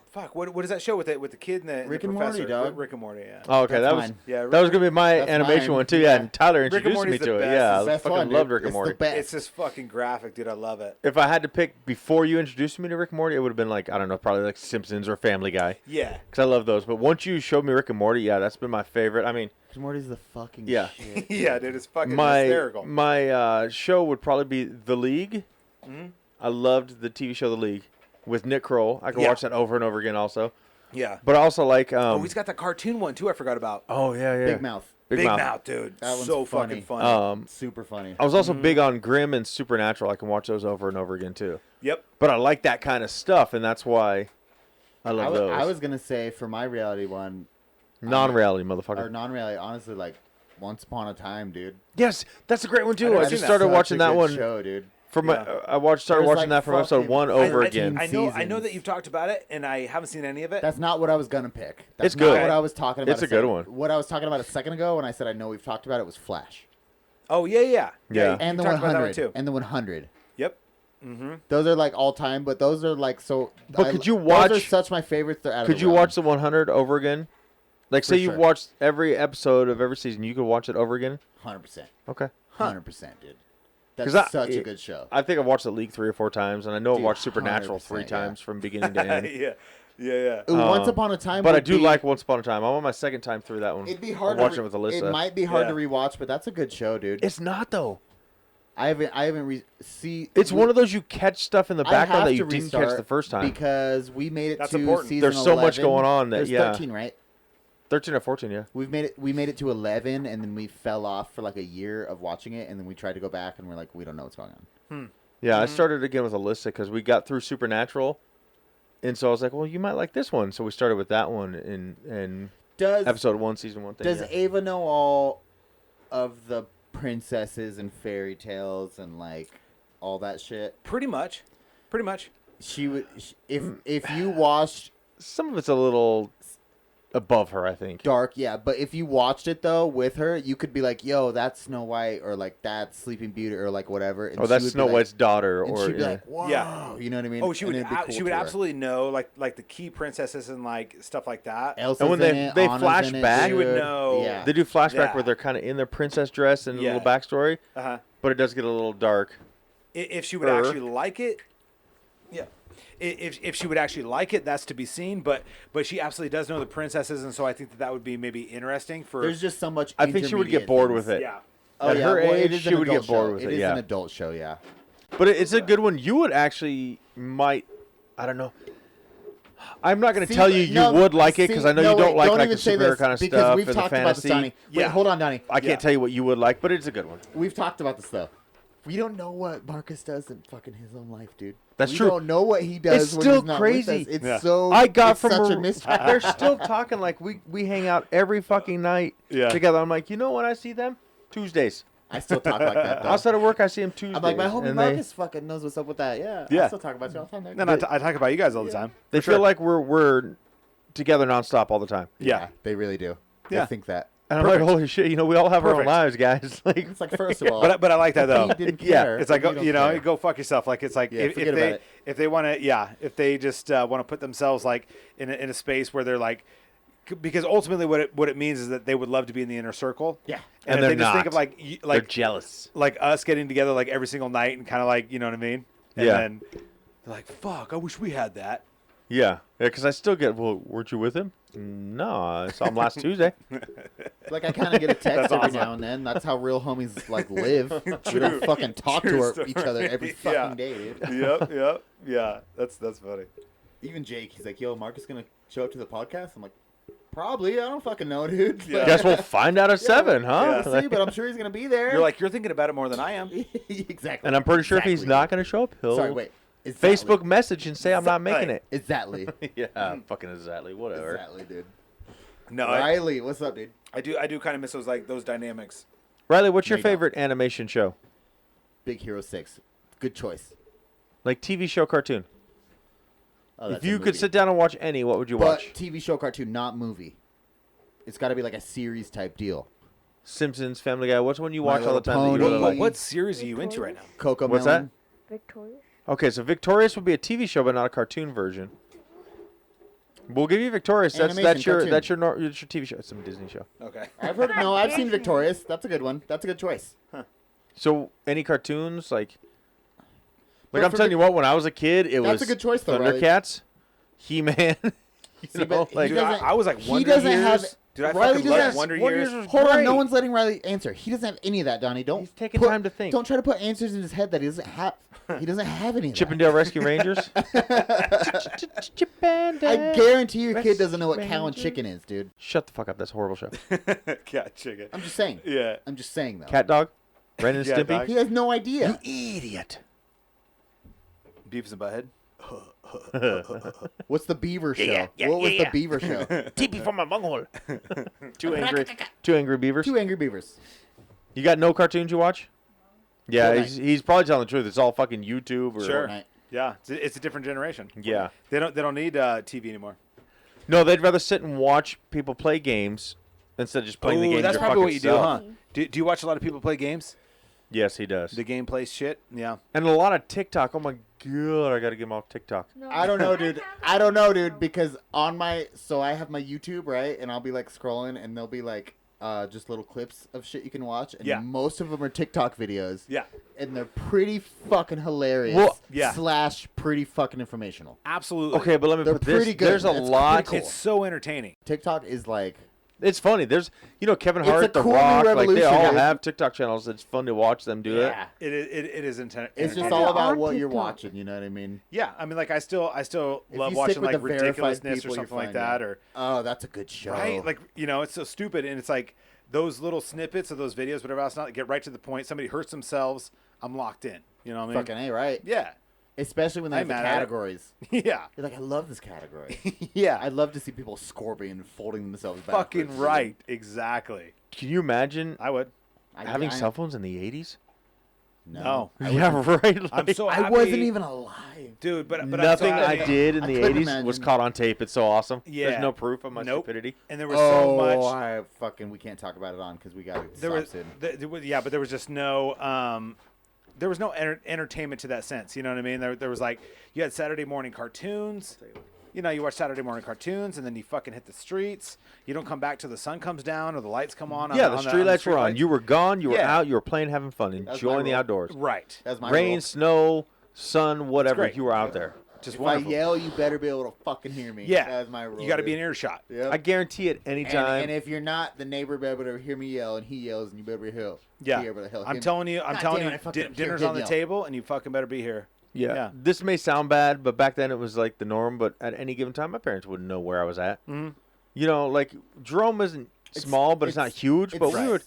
fuck, what is that show with the kid and the Rick the and professor? Morty, dog. Rick and Morty, yeah. Oh, okay. That's That was mine. Yeah, that was gonna be my That's animation mine. one too. Yeah, Yeah. and Tyler Rick and introduced Morty's me the to it. best. Yeah, It's I the best fucking one, loved dude. Rick and It's Morty. the best. It's just fucking graphic, dude. I love it. If I had to pick before you introduced me to Rick and Morty, it would have been like, I don't know, probably like Simpsons or Family Guy, Yeah. because I love those. But once you showed me Rick and Morty, yeah, that's been my favorite. I mean, Because Morty's the fucking Yeah. shit. Yeah, dude, it's fucking my hysterical. show would probably be The League. Mhm. I loved the TV show The League with Nick Kroll. I could Yeah. watch that over and over again also. Yeah. But I also like Oh, he's got that cartoon one too. I forgot about. oh yeah, yeah. Big Mouth. Big Mouth. dude. That one's So funny. fucking funny. Super funny. I was also big on Grimm and Supernatural. I can watch those over and over again too. Yep. But I like that kind of stuff, and that's why I love those. I was going to say, for my reality one, non-reality, or motherfucker. non-reality, honestly, like, Once Upon a Time, dude. Yes, that's a great one too. never I seen just that. started Such watching a that good one show, dude. from Yeah. started There's, watching like, that from episode fucking 1 over I again. know that seasons. you've talked about it, and I haven't seen any of it. That's not what I was going to pick. That's It's good. not what I was talking about. It's a good one. What I was talking about a second ago when I said I know we've talked about it was Flash. Oh yeah. Yeah. you And the talked about that one 100. too. And the 100. Yep. Mm-hmm. Those are like all time, but those are like so. But could you watch- Those are such my favorites. They're out of Could the you realm. watch the 100 over again? Like, say For you sure. watched every episode of every season, you could watch it over again? 100%. Okay. 100%, dude. That's 'Cause such a good show. I think I've watched The League 3 or 4 times, and I know I've Dude, watched Supernatural 3 100%, yeah. times from beginning to end. yeah. Ooh, Once Upon a Time. But I would do be- like Once Upon a Time. I'm on my second time through that one. It'd be hard. I'm watching it with Alyssa. It might be hard Yeah. to rewatch, but that's a good show, dude. It's not, though. I haven't see. It's one of those you catch stuff in the I background have that you to didn't catch restart the first time. because we made it That's to important. season There's so much 11. going on that, There's yeah. 13, right? 13 or 14, yeah. We made it to 11, and then we fell off for like a year of watching it, and then we tried to go back, and we're like, we don't know what's going on. Yeah, I started again with Alyssa because we got through Supernatural. And so I was like, well, you might like this one. So we started with that one in Does episode 1, season 1 thing. Does yeah. Ava know all of the princesses and fairy tales and like all that shit? Pretty much. She would if you watched Some of it's a little above her, I think. Dark, yeah, but if you watched it though with her, you could be like, "Yo, that's Snow White," or like that's Sleeping Beauty, or like whatever. And Or that's she would be Snow like- White's daughter. And Or she'd be yeah. like, "Whoa," Yeah. you know what I mean? Oh, she And would. it'd be cool She would to her. absolutely know like the key princesses and like stuff like that. Elsa's And when in they- it, they Anna's flash in it, back- She would dude. know. Yeah. They do flashback Yeah. where they're kind of in their princess dress and a Yeah. little backstory, Uh huh. but it does get a little dark. If she would actually like it, yeah. If she would actually like it, that's to be seen. But she absolutely does know the princesses, and so I think that would be maybe interesting for. There's just so much. I think she would get intermediate bored things. with it. Yeah. Oh, At yeah. her well, it age, is she an would get adult bored show. with It it, is yeah. an adult show, yeah. But it's a good one. You would actually might. I don't know. I'm not going to See, tell you you no, would like it because see, I know no, you don't wait, like don't the even say superhero this, kind of because stuff we've and the talked about this, fantasy. Donnie. Wait, Yeah. hold on, Donnie. I can't tell you what you would like, but it's a good one. We've talked about this though. We don't know what Marcus does in fucking his own life, dude. That's we true. don't know what he does. It's when still he's not crazy. With us. It's Yeah. so. I got it's from such a, a mystery. they're still talking like we hang out every fucking night Yeah. together. I'm like, you know when I see them? Tuesdays. I still talk like that though. Outside of work, I see them Tuesdays. I'm like, my homie and Marcus fucking knows what's up with that. Yeah. Yeah. I still talk about you all the time. No, I talk about you guys all the time. They feel like we're together nonstop all the time. Yeah. They really do. Yeah. They think that. And I'm like, holy shit, we all have our own Perfect. lives, guys. Like, It's like, first of all, But I like that though. he didn't Yeah. care. It's like and you don't care. go fuck yourself. Like it's like Yeah, if forget about they it. if they want to if they just want to put themselves like in a space where they're like because ultimately what it means is that they would love to be in the inner circle. Yeah. And, And if they're they just think not. of like they're jealous. like us getting together like every single night and kind of like you know what I mean. And Yeah. then they're like, "Fuck! I wish we had that." Yeah. Because I still get, well, weren't you with him? No, I saw him last Tuesday. Like I kind of get a text That's every awesome. now and then. That's how real homies like live. We don't fucking talk to True each other every story. Yeah. fucking day, dude. Yep. Yeah. That's funny. Even Jake, he's like, "Yo, Marcus gonna show up to the podcast?" I'm like, "Probably. I don't fucking know, dude." Yeah. Guess we'll find out at 7, huh? We'll see, but I'm sure he's gonna be there. You're like you're thinking about it more than I am. exactly. And I'm pretty sure if he's Exactly. not going to show up, he'll... Sorry, wait. Facebook message and say I'm not making it. Exactly. Yeah, fucking exactly. Whatever. Exactly, dude. No, Riley, what's up, dude? I do kind of miss those dynamics. Riley, what's your No, you don't. favorite animation show? Big Hero 6. Good choice. Like TV show, cartoon. Oh, If that's you a could movie. sit down and watch any, what would you But watch? TV show, cartoon, not movie. It's got to be like a series type deal. Simpsons, Family Guy. What's one you My watch all the Little time that you really Pony. like? What series are you into right now? Coco What's Melon. Victorious. Okay, so Victorious would be a TV show, but not a cartoon version. We'll give you Victorious. That's Animation, your cartoon. that's your TV show. It's some Disney show. Okay. I've heard. No, I've seen Victorious. That's a good one. That's a good choice. So any cartoons like But I'm for telling the- you what, when I was a kid, it That's was a good choice, though, Riley. Thundercats, He-Man. See, but like he Dude, doesn't- I was like he Wonder doesn't Years. have- Dude, I Riley fucking doesn't love have- Wonder Wonder Years. Years was Hold on, great. no one's letting Riley answer. He doesn't have any of that, Donnie. Don't. He's taking time to think. Don't try to put answers in his head that he doesn't have. He doesn't have any of that. Chippendale Rescue Rangers. Chippendale. I guarantee your kid doesn't know what cow and Rangers. chicken is, dude. Shut the fuck up. That's a horrible show. Cat chicken. I'm just saying. Yeah. I'm just saying though. Cat Dog. Ren and Yeah, Stimpy. dog. He has no idea. Idiot. Beavis and Butthead. What's the Beaver show? Yeah, yeah, what was yeah. the Beaver show? TP from my bunghole. Two angry beavers. Two Angry Beavers. You got no cartoons you watch? Yeah, Fortnite. he's probably telling the truth. It's all fucking YouTube or Sure. Fortnite. Yeah, it's a different generation. Yeah. They don't need TV anymore. No, they'd rather sit and watch people play games instead of just playing the Ooh, games. that's your probably what fucking you do, self. huh? Do you watch a lot of people play games? Yes, he does. The gameplay shit? Yeah. And a lot of TikTok. Oh my god, I gotta get him off TikTok. No. I don't know, dude. I don't know, dude, because on my I have my YouTube, right? And I'll be like scrolling and there'll be like just little clips of shit you can watch, and Yeah. most of them are TikTok videos. Yeah. And they're pretty fucking hilarious. Well, yeah. / pretty fucking informational. Absolutely. Okay, but let me They're put this. pretty good. There's a It's lot. pretty cool. It's so entertaining. TikTok is like It's funny. There's, Kevin It's a Hart, The cool new Rock, like they revolution, all dude. have TikTok channels. It's fun to watch them do it. It is It's just entertaining. all about on what you're TikTok. watching, you know what I mean? Yeah, I mean, like I still If love you stick watching with like the verified ridiculousness or people, you're something like fine, that, yeah. or Oh, that's a good show. right, like it's so stupid, and it's like those little snippets of those videos, whatever else, not get right to the point. Somebody hurts themselves, I'm locked in. You know what I mean? Fucking A, right? Yeah, Especially when they have I'm the mad at it. categories. yeah, You're like, I love this category. yeah. I'd love to see people scorpion folding themselves back. Fucking right, exactly. Can you imagine I would. having cell phones in the 80s? No. Yeah, right. I'm like, so I happy, wasn't even alive. dude. But nothing I'm so I happy. did in I the couldn't 80s was imagine. caught on tape. It's so awesome. Yeah. There's no proof of my Nope. stupidity. And there was so much. I fucking we can't talk about it on because we got to There stop was, soon. there was, yeah, but there was just no, there was no entertainment to that sense. You know what I mean? There was like, you had Saturday morning cartoons. You know, you watch Saturday morning cartoons, and then you fucking hit the streets. You don't come back till the sun comes down or the lights come on. Yeah, on the on street lights were on. streetlights. You were gone. You were Yeah. out. You were playing, having fun, was my enjoying the rule. outdoors. Right. That's my Rain, rule. snow, sun, whatever. great. You were out there. Just If wonderful. I yell, you better be able to fucking hear me. Yeah. That's my rule. You got to be in dude. earshot. Yep. I guarantee it. Anytime. And if you're not, the neighbor better be able to hear me yell, and he yells, and you better be able Yeah. be able to hear I'm him. telling you, God damn it, I fucking hear dinner's him on the yell. table, and you fucking better be here. Yeah. Yeah. This may sound bad, but back then it was like the norm. But at any given time, my parents wouldn't know where I was at. Mhm. You know, like Jerome isn't small, but it's not huge. But we would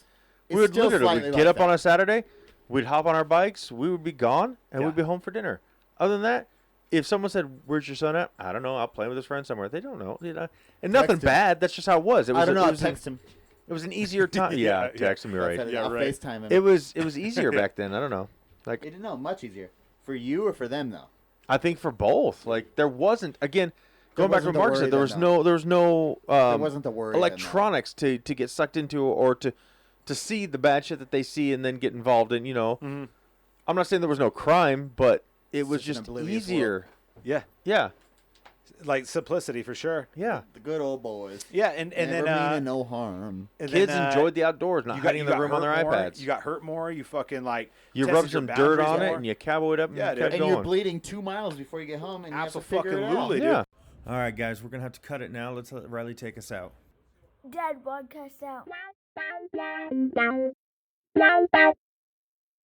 it's still literally slightly we'd like get up that. on a Saturday, we'd hop on our bikes, we would be gone, and Yeah. we'd be home for dinner. Other than that, if someone said, "Where's your son at?" I don't know. I'll play with his friend somewhere. They don't know. You know? And nothing Text him. bad. That's just how it was. It was I don't know. It I'll was, text him. it was an easier time. Yeah, yeah, yeah. text him. You're right. I'll Yeah, right. FaceTime him. It was easier back then. I don't know. Like It no much easier for you or for them though. I think for both. Like there wasn't again. Going back to wasn't what the Mark said, worry there was then, no There wasn't the worry. then, though. electronics to get sucked into or to see the bad shit that they see and then get involved in. You know, Mhm. I'm not saying there was no crime, but it It's was just an just oblivious easier. Yeah. Yeah, Like simplicity for sure. yeah. The good old boys. Yeah, and Never then meaning no harm. and Kids then, enjoyed the outdoors, not you hiding in the room on their hurt more, iPads. You got hurt more. You fucking like You tested rub your some dirt boundaries on it more. and you cowboy it up Yeah, and dude. kept And going. you're bleeding 2 miles before you get home, and you have to figure it out. Absolutely, dude. yeah. All right, guys, we're gonna have to cut it now. Let's let Riley take us out. Dad podcast out.